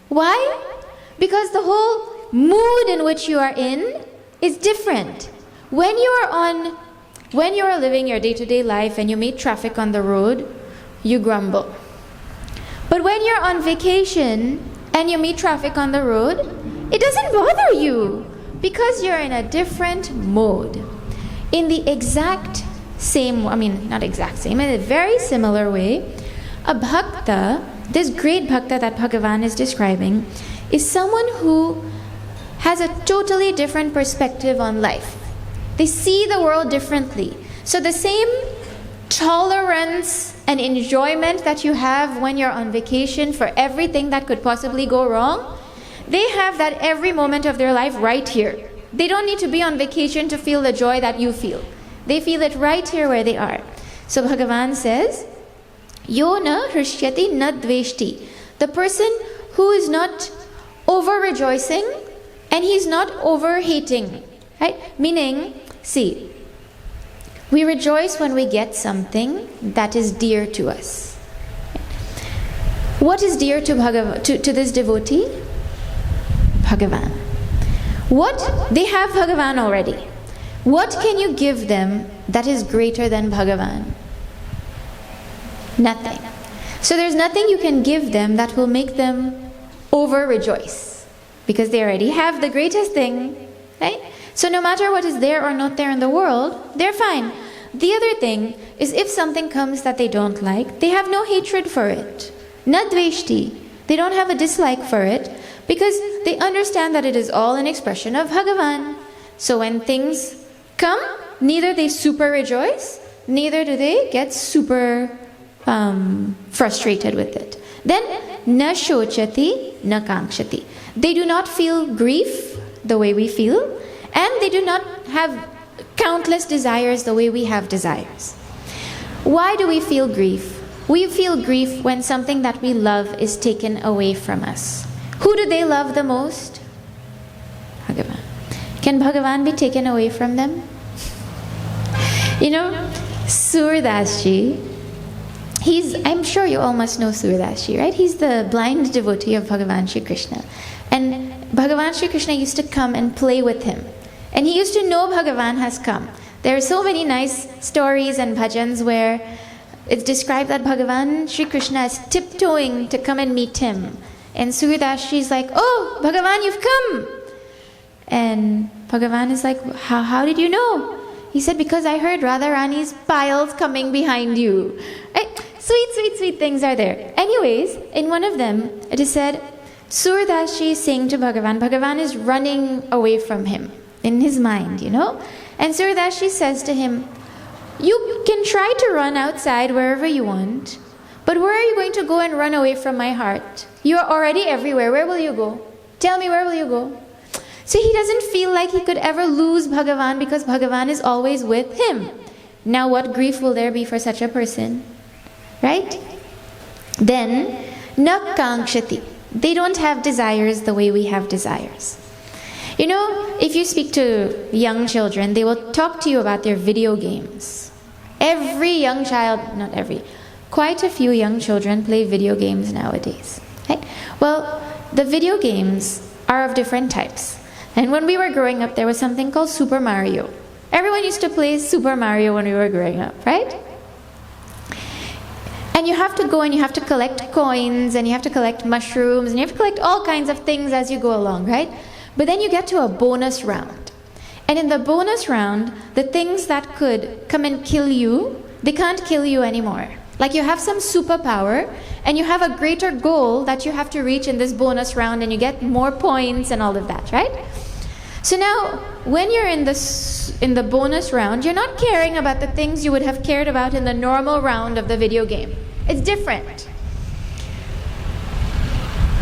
Speaker 1: Why? Because the whole mood in which you are in is different. When you are living your day-to-day life and you meet traffic on the road, you grumble. But when you're on vacation and you meet traffic on the road, it doesn't bother you because you're in a different mode. In the exact same, not exact same, in a very similar way, a bhakta, this great bhakta that Bhagavan is describing, is someone who has a totally different perspective on life. They see the world differently. So the same tolerance and enjoyment that you have when you're on vacation for everything that could possibly go wrong, they have that every moment of their life right here. They don't need to be on vacation to feel the joy that you feel. They feel it right here where they are. So Bhagavan says, Yo na hrishyati na dveshti. The person who is not over rejoicing and he's not over hating. Right? Meaning, see, we rejoice when we get something that is dear to us. What is dear to this devotee? Bhagavan. What? They have Bhagavan already. What can you give them that is greater than Bhagavan? Nothing. So there's nothing you can give them that will make them over rejoice. Because they already have the greatest thing, right? So no matter what is there or not there in the world, they're fine. The other thing is if something comes that they don't like, they have no hatred for it. Na dveshti. They don't have a dislike for it because they understand that it is all an expression of Bhagavan. So when things come, neither they super rejoice, neither do they get super frustrated with it. Then, na shochati, na kankshati. They do not feel grief the way we feel, and they do not have countless desires the way we have desires. Why do we feel grief? We feel grief when something that we love is taken away from us. Who do they love the most? Bhagavan. Can Bhagavan be taken away from them? You know, Surdas Ji, I'm sure you all must know Surdas Ji, right? He's the blind devotee of Bhagavan Shri Krishna. And Bhagavan Shri Krishna used to come and play with him. And he used to know Bhagavan has come. There are so many nice stories and bhajans where it's described that Bhagavan Shri Krishna is tiptoeing to come and meet him. And Surdas Ji is like, oh, Bhagavan, you've come. And Bhagavan is like, how did you know? He said, because I heard Radharani's piles coming behind you. Sweet things are there. Anyways, in one of them, it is said, Surdas Ji is saying to Bhagavan, Bhagavan is running away from him in his mind, you know. And Surdas Ji says to him, you can try to run outside wherever you want, but where are you going to go and run away from my heart? You are already everywhere. Where will you go? Tell me, where will you go? So he doesn't feel like he could ever lose Bhagavan because Bhagavan is always with him. Now what grief will there be for such a person? Right? Then, na kankshati. They don't have desires the way we have desires. You know, if you speak to young children, they will talk to you about their video games. Every young child, not every, quite a few young children play video games nowadays. Right? Well, the video games are of different types. And when we were growing up, there was something called Super Mario. Everyone used to play Super Mario when we were growing up, right? And you have to go and you have to collect coins, and you have to collect mushrooms, and you have to collect all kinds of things as you go along, right? But then you get to a bonus round. And in the bonus round, the things that could come and kill you, they can't kill you anymore. Like you have some superpower, and you have a greater goal that you have to reach in this bonus round, and you get more points and all of that, right? So now, when you're in the bonus round, you're not caring about the things you would have cared about in the normal round of the video game. It's different.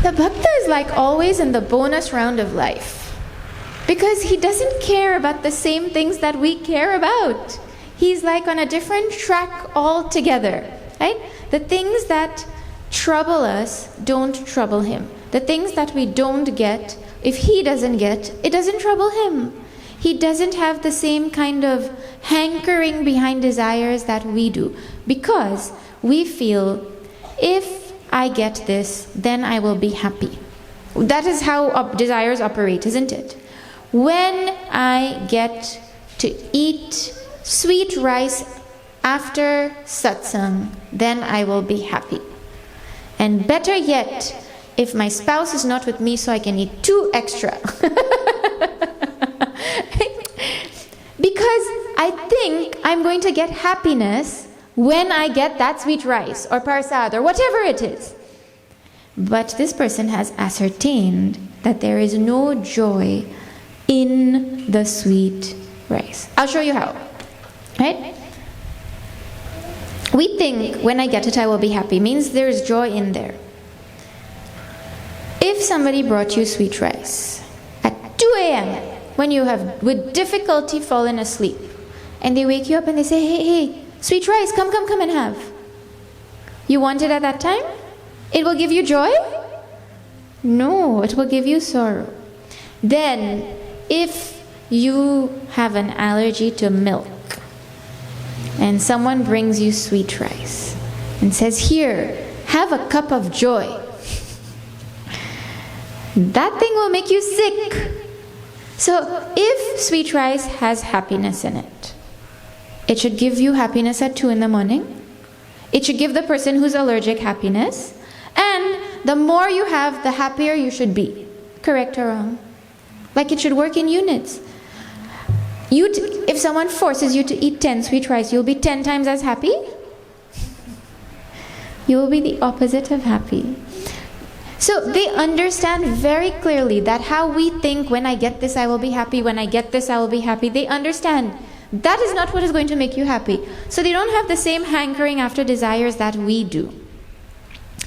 Speaker 1: The bhakta is like always in the bonus round of life, because he doesn't care about the same things that we care about. He's like on a different track altogether, right? The things that trouble us don't trouble him. The things that we don't get, if he doesn't get, it doesn't trouble him. He doesn't have the same kind of hankering behind desires that we do, because we feel, if I get this, then I will be happy. That is how desires operate, isn't it? When I get to eat sweet rice after satsang, then I will be happy. And better yet, if my spouse is not with me, so I can eat 2 extra. Because I think I'm going to get happiness when I get that sweet rice or parsad or whatever it is. But this person has ascertained that there is no joy in the sweet rice. I'll show you how. Right? We think when I get it I will be happy, means there's joy in there. If somebody brought you sweet rice at 2 a.m. when you have with difficulty fallen asleep, and they wake you up and they say, hey, sweet rice, come and have. You want it at that time? It will give you joy? No, it will give you sorrow. Then, if you have an allergy to milk, and someone brings you sweet rice and says, here, have a cup of joy, that thing will make you sick. So if sweet rice has happiness in it, it should give you happiness at 2 in the morning. It should give the person who's allergic happiness. And the more you have, the happier you should be. Correct or wrong? Like it should work in units. If someone forces you to eat 10 sweet rice, you'll be 10 times as happy? You will be the opposite of happy. So they understand very clearly that how we think, when I get this I will be happy, when I get this I will be happy, they understand that is not what is going to make you happy. So they don't have the same hankering after desires that we do.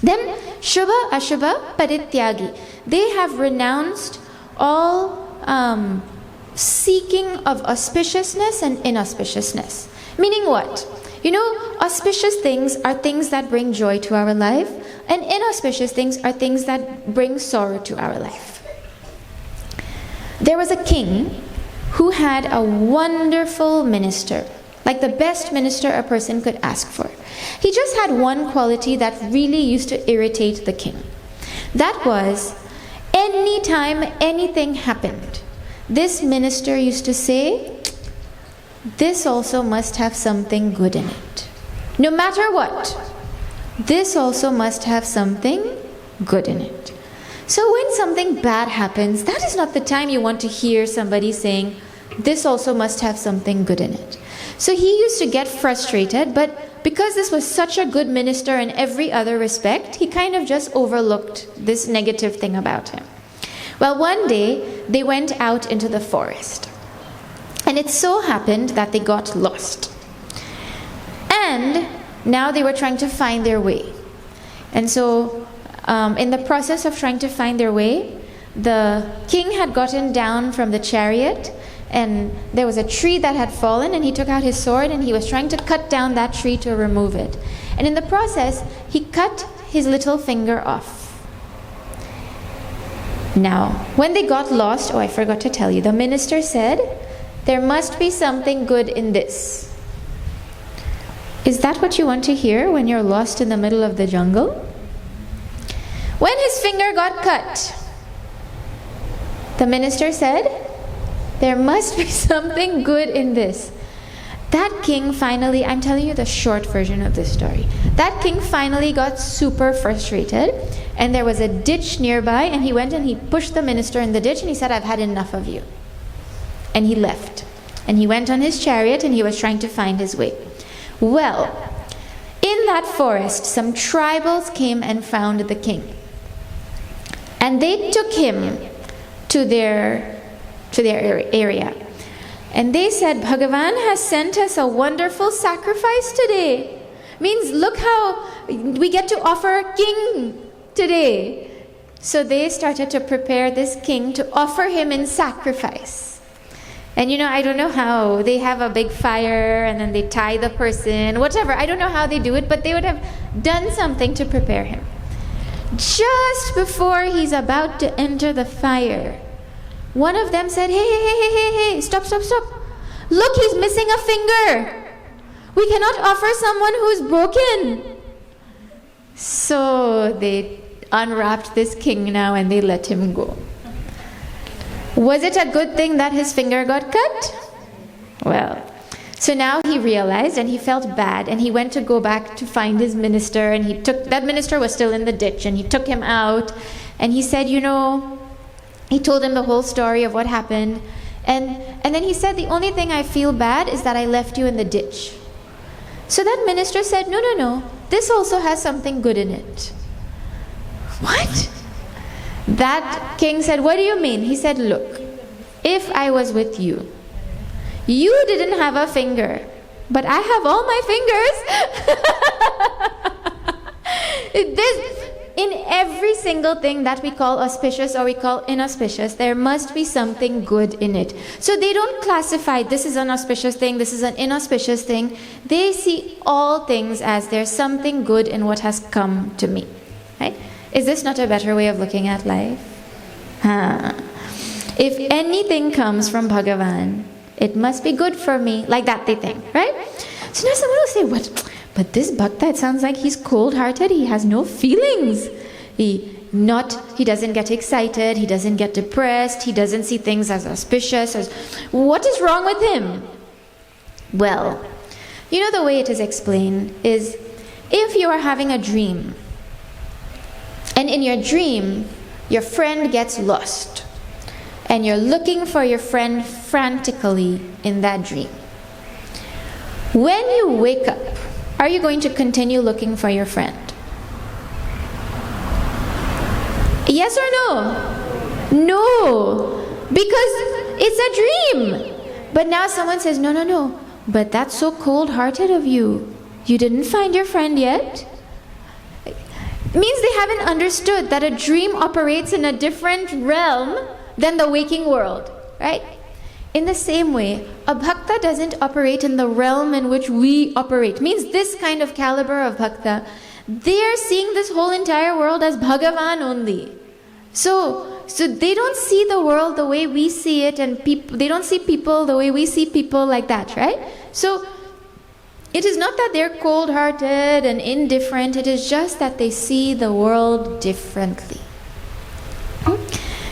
Speaker 1: Then Shubha Ashubha Parityagi, they have renounced all seeking of auspiciousness and inauspiciousness. Meaning what? You know, auspicious things are things that bring joy to our life, and inauspicious things are things that bring sorrow to our life. There was a king who had a wonderful minister, like the best minister a person could ask for. He just had one quality that really used to irritate the king. That was, anytime anything happened, this minister used to say, this also must have something good in it. No matter what, this also must have something good in it. So when something bad happens, that is not the time you want to hear somebody saying, this also must have something good in it. So he used to get frustrated, but because this was such a good minister in every other respect, he kind of just overlooked this negative thing about him. Well, one day, they went out into the forest. And it so happened that they got lost. And now they were trying to find their way. And so, in the process of trying to find their way, the king had gotten down from the chariot, and there was a tree that had fallen, and he took out his sword and he was trying to cut down that tree to remove it. And in the process, he cut his little finger off. Now, when they got lost, I forgot to tell you, the minister said, there must be something good in this. Is that what you want to hear when you're lost in the middle of the jungle? When his finger got cut, the minister said, there must be something good in this. That king finally, I'm telling you the short version of this story. That king finally got super frustrated, and there was a ditch nearby, and he went and he pushed the minister in the ditch, and he said, I've had enough of you. And he left. And he went on his chariot, and he was trying to find his way. Well, in that forest, some tribals came and found the king. And they took him to their area. And they said, Bhagavan has sent us a wonderful sacrifice today. Means look how we get to offer a king today. So they started to prepare this king to offer him in sacrifice. And I don't know how. They have a big fire and then they tie the person, whatever. I don't know how they do it, but they would have done something to prepare him. Just before he's about to enter the fire, one of them said, hey, stop. Look, he's missing a finger. We cannot offer someone who's broken. So they unwrapped this king now and they let him go. Was it a good thing that his finger got cut? Well, so now he realized and he felt bad and he went to go back to find his minister, and that minister was still in the ditch, and he took him out and he said, he told him the whole story of what happened. And then he said, the only thing I feel bad is that I left you in the ditch. So that minister said, no, this also has something good in it. What? That king said, what do you mean? He said, look, if I was with you, you didn't have a finger, but I have all my fingers. In every single thing that we call auspicious or we call inauspicious, there must be something good in it. So they don't classify this is an auspicious thing, this is an inauspicious thing. They see all things as there's something good in what has come to me. Right? Is this not a better way of looking at life? If anything comes from Bhagavan, it must be good for me. Like that they think, right? So now someone will say, what? But this bhakta, it sounds like he's cold-hearted. He has no feelings. He doesn't get excited. He doesn't get depressed. He doesn't see things as auspicious. What is wrong with him? Well, the way it is explained is, if you are having a dream, and in your dream, your friend gets lost, and you're looking for your friend frantically in that dream. When you wake up, are you going to continue looking for your friend? Yes or no? No, because it's a dream. But now someone says, no, but that's so cold-hearted of you. You didn't find your friend yet? It means they haven't understood that a dream operates in a different realm than the waking world, right? In the same way, a bhakta doesn't operate in the realm in which we operate. Means this kind of caliber of bhakta, they are seeing this whole entire world as Bhagavan only. So they don't see the world the way we see it, and they don't see people the way we see people, like that, right? So it is not that they're cold-hearted and indifferent, it is just that they see the world differently.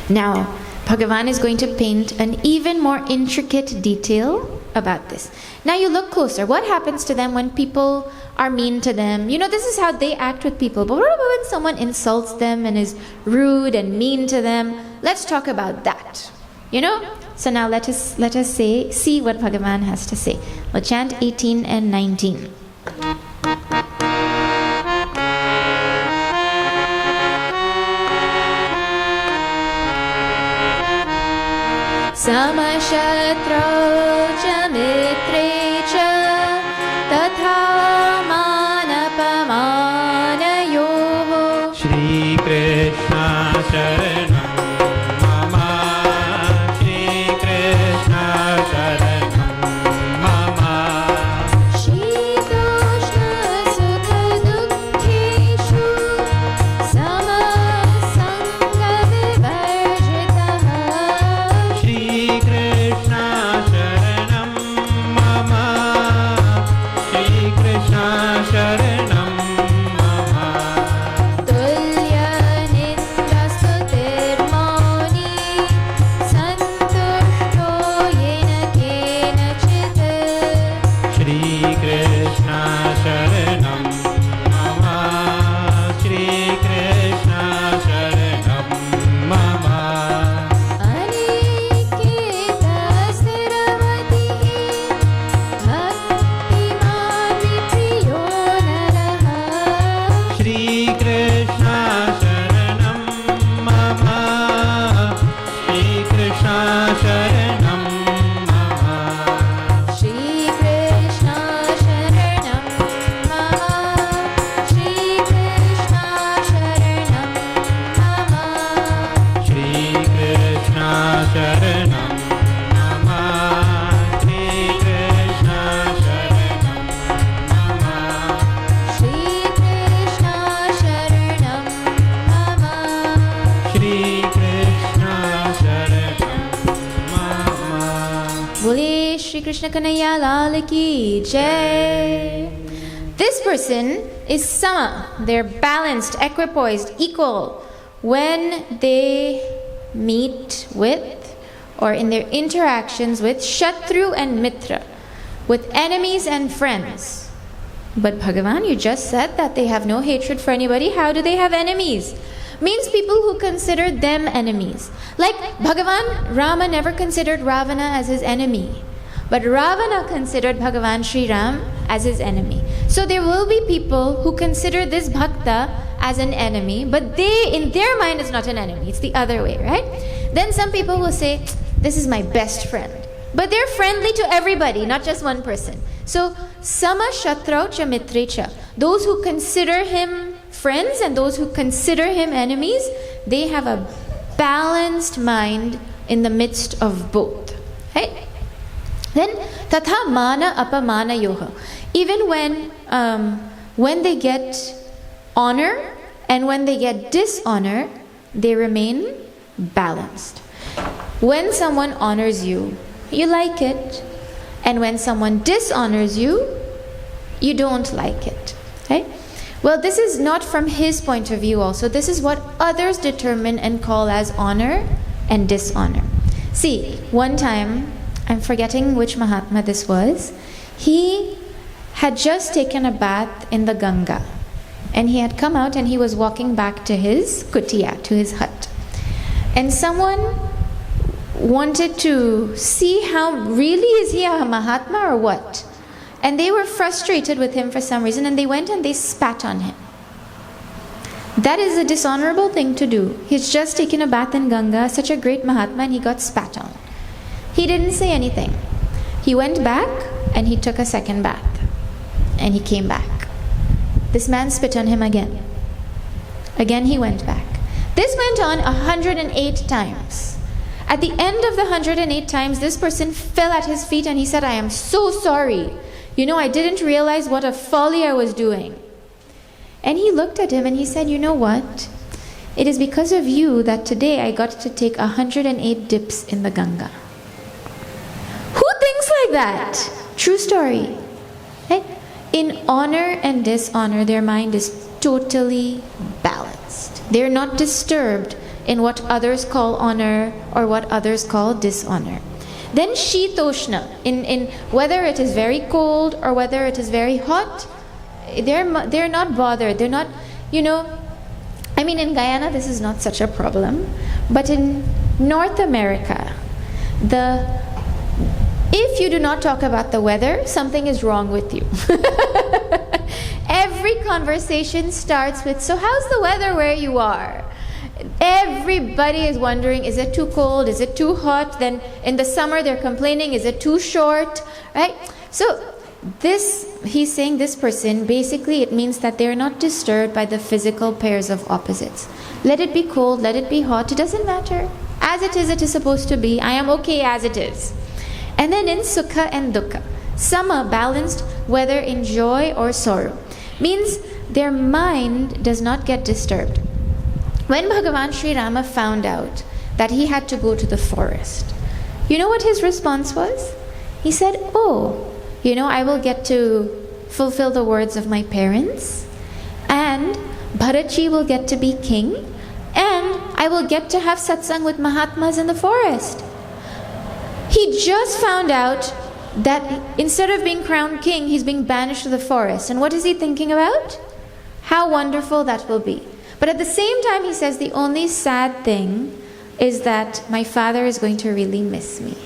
Speaker 1: Now, Bhagavan is going to paint an even more intricate detail about this. Now you look closer. What happens to them when people are mean to them? This is how they act with people. But what about when someone insults them and is rude and mean to them? Let's talk about that. So now let us see what Bhagavan has to say. We'll chant 18 and 19. Samashatrau cha mitre cha tatha manapamanayoho.
Speaker 2: Shri Krishna Sharanam Mama, Shri Krishna Sharanam Mama.
Speaker 1: Shitoshna sukha dukkheshu samasanga vivarjitaha.
Speaker 2: Shri Krishna Sharanam Mama, Shri Krishna Sharanam Mama.
Speaker 1: Tulya nindastutir Shri Krishna Kanhaiya Lal Ki Jai. This person is sama. They're balanced, equipoised, equal when they meet with or in their interactions with Shatru and Mitra, with enemies and friends. But Bhagavan, you just said that they have no hatred for anybody. How do they have enemies? Means people who consider them enemies. Like Bhagavan, Rama never considered Ravana as his enemy. But Ravana considered Bhagavan Sri Ram as his enemy. So there will be people who consider this Bhakta as an enemy, but they, in their mind, is not an enemy. It's the other way, right? Then some people will say, this is my best friend. But they're friendly to everybody, not just one person. So, Sama Shatrau Cha Mitre Cha. Those who consider him friends and those who consider him enemies, they have a balanced mind in the midst of both. Right? Then, Tatha Mana Apamana Yoha. Even when they get honor and when they get dishonor, they remain balanced. When someone honors you, you like it. And when someone dishonors you, you don't like it. Right? Well, this is not from his point of view also. This is what others determine and call as honor and dishonor. See, one time, I'm forgetting which Mahatma this was, he had just taken a bath in the Ganga. And he had come out and he was walking back to his kutiya, to his hut. And someone wanted to see how really is he a Mahatma or what. And they were frustrated with him for some reason and they went and they spat on him. That is a dishonorable thing to do. He's just taken a bath in Ganga, such a great Mahatma, and he got spat on. He didn't say anything. He went back and he took a second bath. And he came back. This man spit on him again. Again he went back. This went on 108 times. At the end of the 108 times, this person fell at his feet and he said, I am so sorry. You know, I didn't realize what a folly I was doing. And he looked at him and he said, you know what? It is because of you that today I got to take 108 dips in the Ganga. Who thinks like that? True story. Right? In honor and dishonor, their mind is totally balanced. They're not disturbed in what others call honor or what others call dishonor. Then Shitoshna, in whether it is very cold or whether it is very hot, they're not bothered. They're not, you know, I mean in Guyana this is not such a problem, but in North America, if you do not talk about the weather, something is wrong with you. Every conversation starts with, so how's the weather where you are? Everybody is wondering, is it too cold? Is it too hot? Then in the summer they're complaining, is it too short? Right? So he's saying this person, basically it means that they're not disturbed by the physical pairs of opposites. Let it be cold, let it be hot, it doesn't matter. As it is supposed to be. I am okay as it is. And then in Sukha and Dukkha, Sama, balanced whether in joy or sorrow, means their mind does not get disturbed. When Bhagavan Sri Rama found out that he had to go to the forest, you know what his response was? He said, oh, you know, I will get to fulfill the words of my parents, and Bharatji will get to be king, and I will get to have satsang with Mahatmas in the forest. He just found out that instead of being crowned king, he's being banished to the forest. And what is he thinking about? How wonderful that will be. But at the same time, he says the only sad thing is that my father is going to really miss me.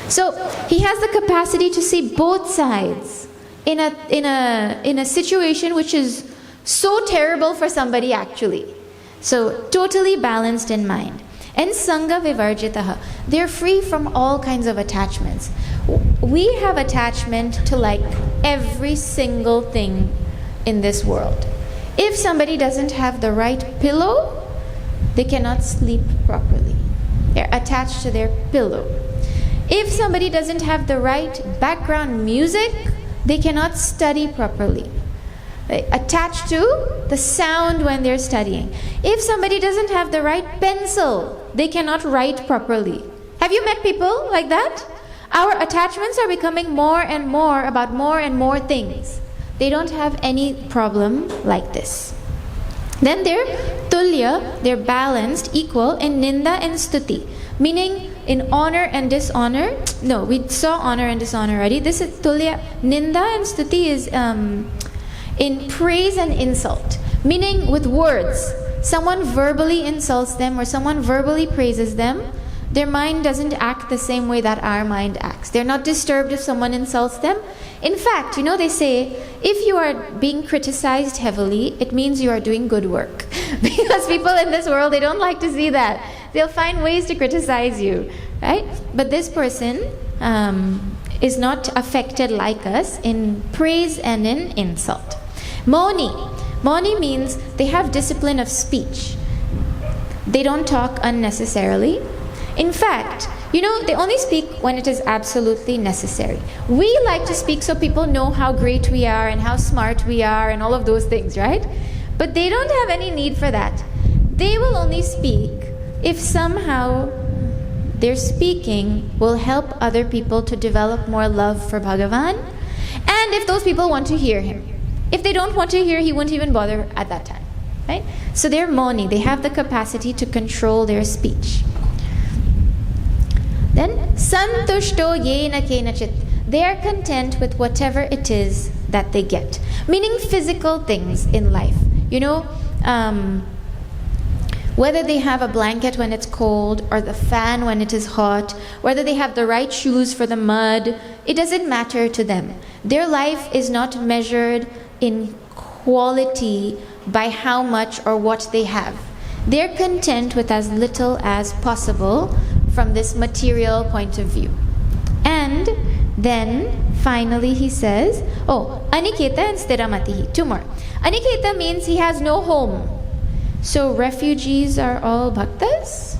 Speaker 1: So he has the capacity to see both sides in a situation which is so terrible for somebody actually. So totally balanced in mind. And Sangha Vivarjitaha, they're free from all kinds of attachments. We have attachment to like every single thing in this world. If somebody doesn't have the right pillow, they cannot sleep properly. They're attached to their pillow. If somebody doesn't have the right background music, they cannot study properly. Attached to the sound when they're studying. If somebody doesn't have the right pencil, they cannot write properly. Have you met people like that? Our attachments are becoming more and more about more and more things. They don't have any problem like this. Then they're tulya, they're balanced, equal in ninda and stuti, meaning in honor and dishonor. No, we saw honor and dishonor already. This is tulya. Ninda and stuti is in praise and insult, meaning with words. Someone verbally insults them or someone verbally praises them, their mind doesn't act the same way that our mind acts. They're not disturbed if someone insults them. In fact, they say, if you are being criticized heavily, it means you are doing good work. Because people in this world, they don't like to see that. They'll find ways to criticize you, right? But this person is not affected like us in praise and in insult. Moni. Moni means they have discipline of speech. They don't talk unnecessarily. In fact, they only speak when it is absolutely necessary. We like to speak so people know how great we are and how smart we are and all of those things, right? But they don't have any need for that. They will only speak if somehow their speaking will help other people to develop more love for Bhagavan, and if those people want to hear him. If they don't want to hear, he wouldn't even bother at that time, right? So they're moni. They have the capacity to control their speech. Then, santushto yena kenachit. They are content with whatever it is that they get. Meaning physical things in life. Whether they have a blanket when it's cold or the fan when it is hot, whether they have the right shoes for the mud, it doesn't matter to them. Their life is not measured in quality by how much or what they have. They're content with as little as possible from this material point of view. And then finally he says, aniketa and stiramatihi. Two more. Aniketa means he has no home. So refugees are all bhaktas?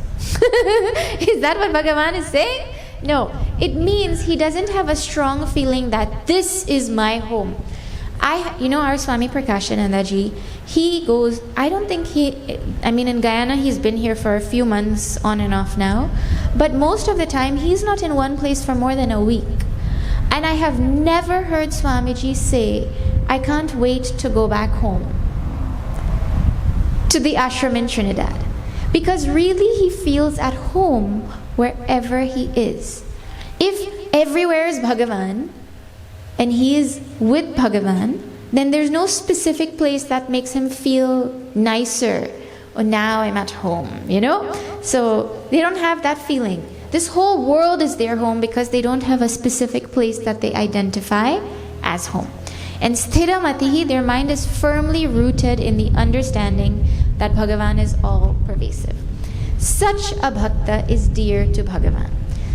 Speaker 1: Is that what Bhagavan is saying? No. It means he doesn't have a strong feeling that this is my home. Our Swami Prakashanandaji, he goes, in Guyana he's been here for a few months on and off now, but most of the time he's not in one place for more than a week. And I have never heard Swamiji say, I can't wait to go back home to the ashram in Trinidad. Because really he feels at home wherever he is. If everywhere is Bhagavan, and he is with Bhagavan, then there's no specific place that makes him feel nicer. Or now I'm at home, So they don't have that feeling. This whole world is their home because they don't have a specific place that they identify as home. And sthiramatihi, their mind is firmly rooted in the understanding that Bhagavan is all pervasive. Such a bhakta is dear to Bhagavan.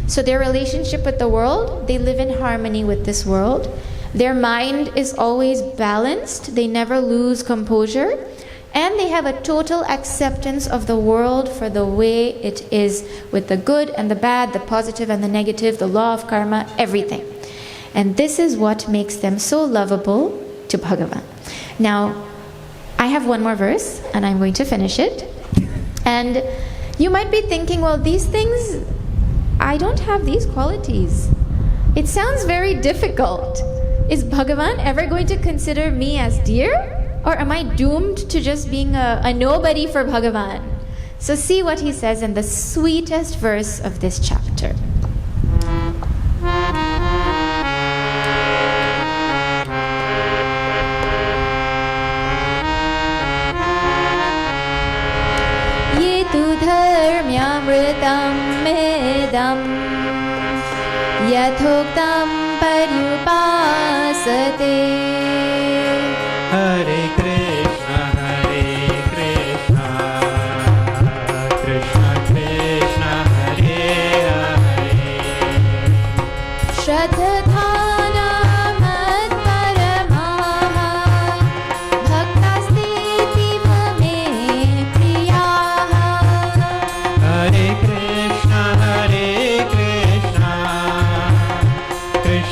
Speaker 1: So their relationship with the world, they live in harmony with this world. Their mind is always balanced. They never lose composure. And they have a total acceptance of the world for the way it is, with the good and the bad, the positive and the negative, the law of karma, everything. And this is what makes them so lovable to Bhagavan. Now, I have one more verse, and I'm going to finish it. And you might be thinking, well, these things, I don't have these qualities. It sounds very difficult. Is Bhagavan ever going to consider me as dear? Or am I doomed to just being a nobody for Bhagavan? So see what he says in the sweetest verse of this chapter. Yetu dharmyamritam medam yathoktam paryupasate.
Speaker 2: Hare Krishna, Krishna Krishna, Hare Hare.
Speaker 1: Shraddhana matparamaha bhaktasthiti me priyaha.
Speaker 2: Hare Krishna, Krishna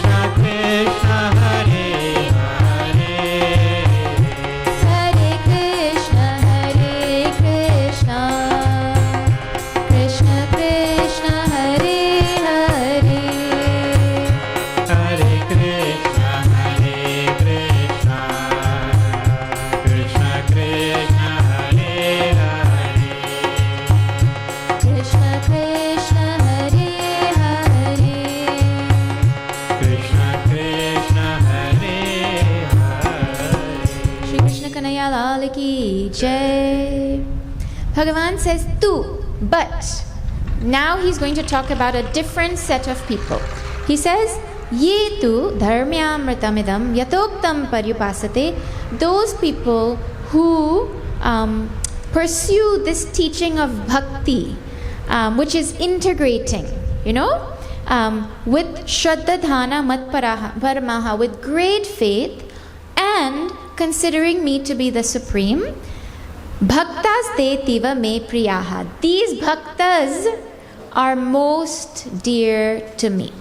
Speaker 1: Krishna Krishna Hare Hare,
Speaker 2: Krishna Krishna Hare Hare.
Speaker 1: Shri Krishna Kanhaiya Lal Ki Jai. Bhagavan says tu, but now he's going to talk about a different set of people. He says, Ye tu dharmyamritamidam yatoktam paryupasate. Those people who pursue this teaching of bhakti, which is integrating, with shraddha dhana matparamaha, with great faith and considering me to be the supreme. Bhaktas te tiva me priyaha. These bhaktas are most dear to me.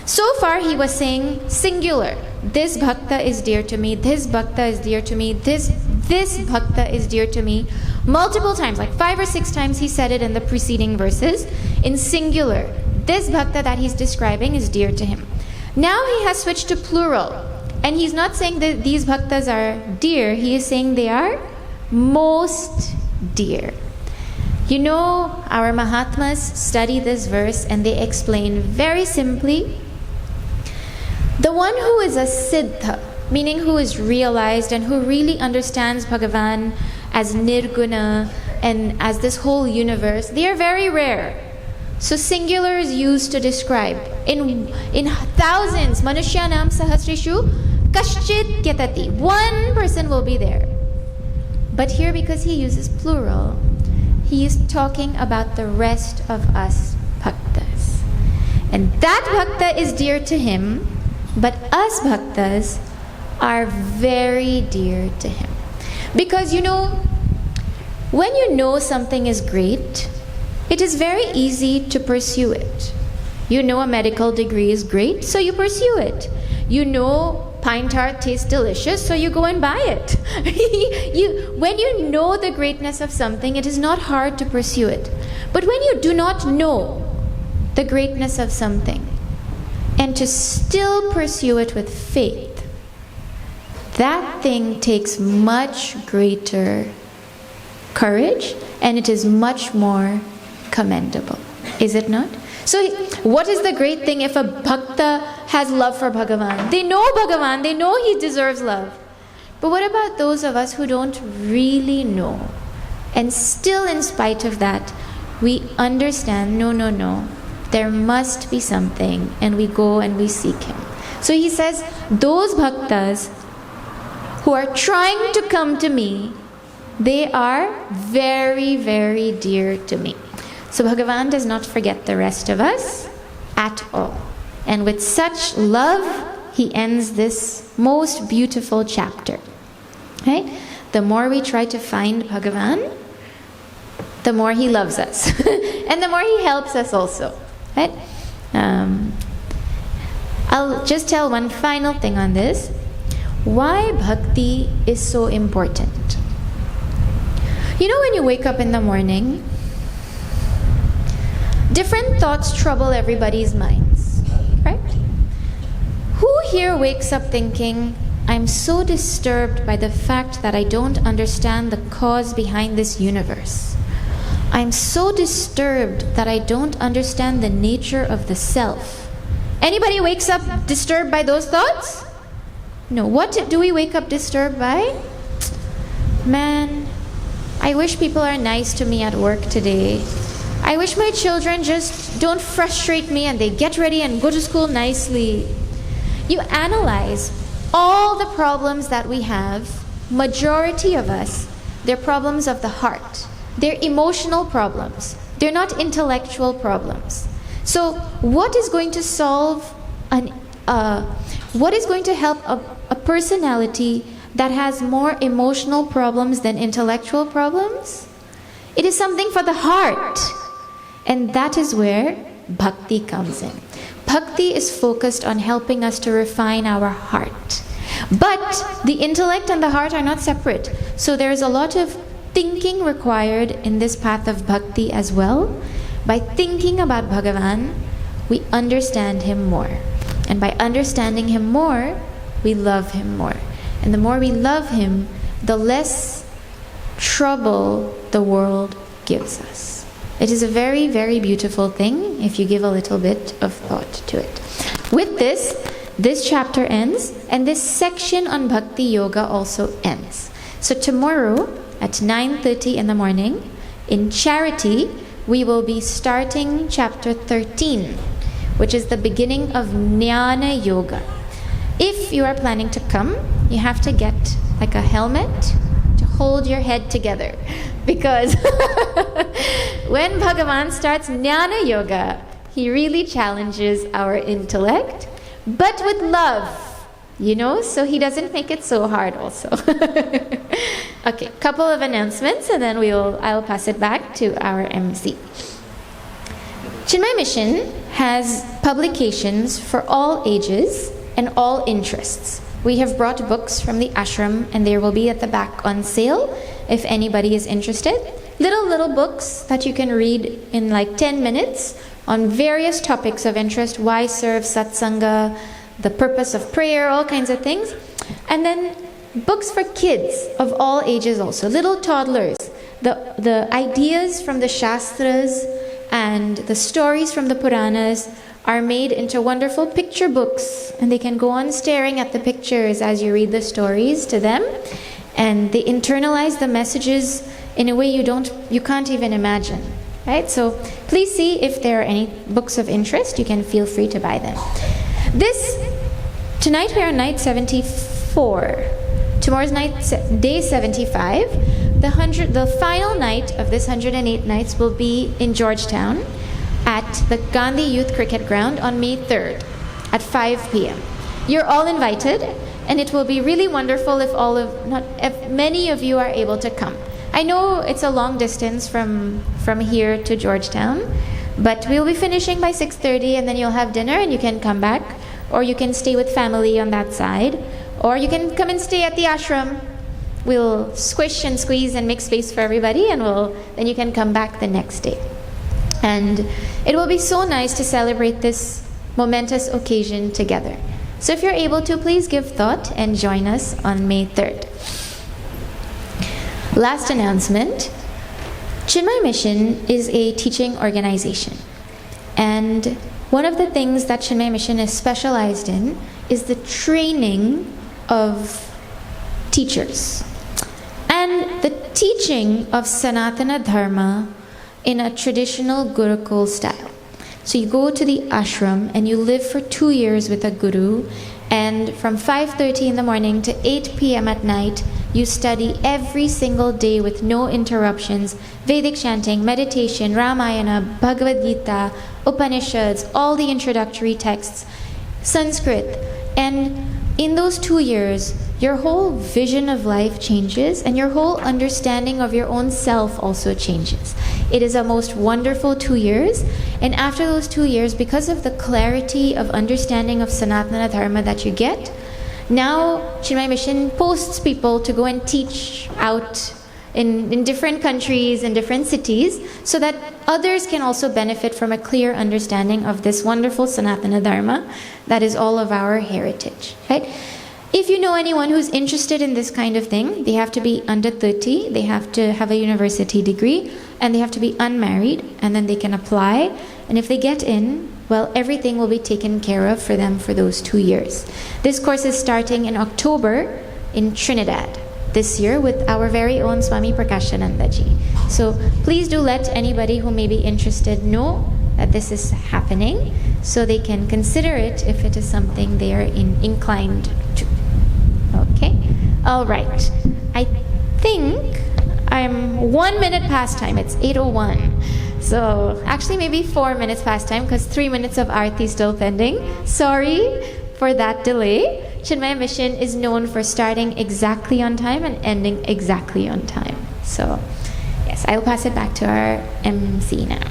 Speaker 1: So far he was saying singular. This bhakta is dear to me. This bhakta is dear to me. This bhakta is dear to me. Multiple times, like 5 or 6 times he said it in the preceding verses in singular. This bhakta that he's describing is dear to him. Now he has switched to plural. And he's not saying that these bhaktas are dear. He is saying they are most dear. Our Mahatmas study this verse and they explain very simply, the one who is a siddha, meaning who is realized and who really understands Bhagavan as nirguna and as this whole universe, they are very rare. So singular is used to describe. In thousands, Manushyanam Sahasrishu Kaschit Kyatati. One person will be there. But here, because he uses plural, he is talking about the rest of us bhaktas. And that bhakta is dear to him, but us bhaktas are very dear to him. Because when you know something is great, it is very easy to pursue it. A medical degree is great, so you pursue it. Pine tart tastes delicious, so you go and buy it. When you know the greatness of something, it is not hard to pursue it. But when you do not know the greatness of something, and to still pursue it with faith, that thing takes much greater courage, and it is much more commendable. Is it not? So what is the great thing if a bhakta has love for Bhagavan? They know Bhagavan, they know he deserves love. But what about those of us who don't really know? And still in spite of that, we understand, no, there must be something, and we go and we seek him. So he says, those bhaktas who are trying to come to me, they are very, very dear to me. So Bhagavan does not forget the rest of us at all. And with such love, he ends this most beautiful chapter. Right? The more we try to find Bhagavan, the more he loves us. And the more he helps us also. Right? I'll just tell one final thing on this. Why bhakti is so important. When you wake up in the morning, different thoughts trouble everybody's minds, right? Who here wakes up thinking, I'm so disturbed by the fact that I don't understand the cause behind this universe. I'm so disturbed that I don't understand the nature of the self. Anybody wakes up disturbed by those thoughts? No. What do we wake up disturbed by? Man, I wish people are nice to me at work today. I wish my children just don't frustrate me and they get ready and go to school nicely. You analyze all the problems that we have, majority of us, they're problems of the heart. They're emotional problems. They're not intellectual problems. So what is going to solve what is going to help a personality that has more emotional problems than intellectual problems? It is something for the heart. And that is where bhakti comes in. Bhakti is focused on helping us to refine our heart. But the intellect and the heart are not separate. So there is a lot of thinking required in this path of bhakti as well. By thinking about Bhagavan, we understand him more. And by understanding him more, we love him more. And the more we love him, the less trouble the world gives us. It is a very, very beautiful thing if you give a little bit of thought to it. With this chapter ends, and this section on Bhakti Yoga also ends. So tomorrow at 9:30 in the morning, in charity, we will be starting chapter 13, which is the beginning of Jnana Yoga. If you are planning to come, you have to get like a helmet to hold your head together. Because when Bhagavan starts Jnana Yoga, he really challenges our intellect, but with love, so he doesn't make it so hard also. Okay, couple of announcements and then I'll pass it back to our MC. Chinmay Mission has publications for all ages and all interests. We have brought books from the ashram and they will be at the back on sale if anybody is interested. Little books that you can read in like 10 minutes on various topics of interest, why serve satsanga, the purpose of prayer, all kinds of things. And then books for kids of all ages also, little toddlers. The ideas from the Shastras and the stories from the Puranas are made into wonderful picture books, and they can go on staring at the pictures as you read the stories to them, and they internalize the messages in a way you can't even imagine, right? So please see if there are any books of interest. You can feel free to buy them. Tonight we are on night 74. Tomorrow's day 75. The final night of this 108 nights will be in Georgetown at the Gandhi Youth Cricket Ground on May 3rd at 5 p.m. You're all invited, and it will be really wonderful if many of you are able to come. I know it's a long distance from here to Georgetown, but we'll be finishing by 6:30, and then you'll have dinner and you can come back, or you can stay with family on that side, or you can come and stay at the ashram. We'll squish and squeeze and make space for everybody, and then you can come back the next day. And it will be so nice to celebrate this momentous occasion together. So if you're able to, please give thought and join us on May 3rd. Last announcement. Chinmay Mission is a teaching organization. And one of the things that Chinmay Mission is specialized in is the training of teachers and the teaching of Sanatana Dharma in a traditional Gurukul style. So you go to the ashram and you live for 2 years with a guru, and from 5:30 in the morning to 8 p.m. at night, you study every single day with no interruptions, Vedic chanting, meditation, Ramayana, Bhagavad Gita, Upanishads, all the introductory texts, Sanskrit. And in those 2 years, your whole vision of life changes, and your whole understanding of your own self also changes. It is a most wonderful 2 years, and after those 2 years, because of the clarity of understanding of Sanatana Dharma that you get, now Chinmay Mission posts people to go and teach out in different countries and different cities, so that others can also benefit from a clear understanding of this wonderful Sanatana Dharma that is all of our heritage, right? If you know anyone who's interested in this kind of thing, they have to be under 30, they have to have a university degree, and they have to be unmarried, and then they can apply. And if they get in, well, everything will be taken care of for them for those 2 years. This course is starting in October in Trinidad this year with our very own Swami Prakashanandaji. So please do let anybody who may be interested know that this is happening, so they can consider it if it is something they are inclined to. Okay? All right. I think I'm 1 minute past time. It's 8:01. So actually maybe 4 minutes past time, because 3 minutes of Aarti still pending. Sorry for that delay. Chinmay Mission is known for starting exactly on time and ending exactly on time. So yes, I'll pass it back to our MC now.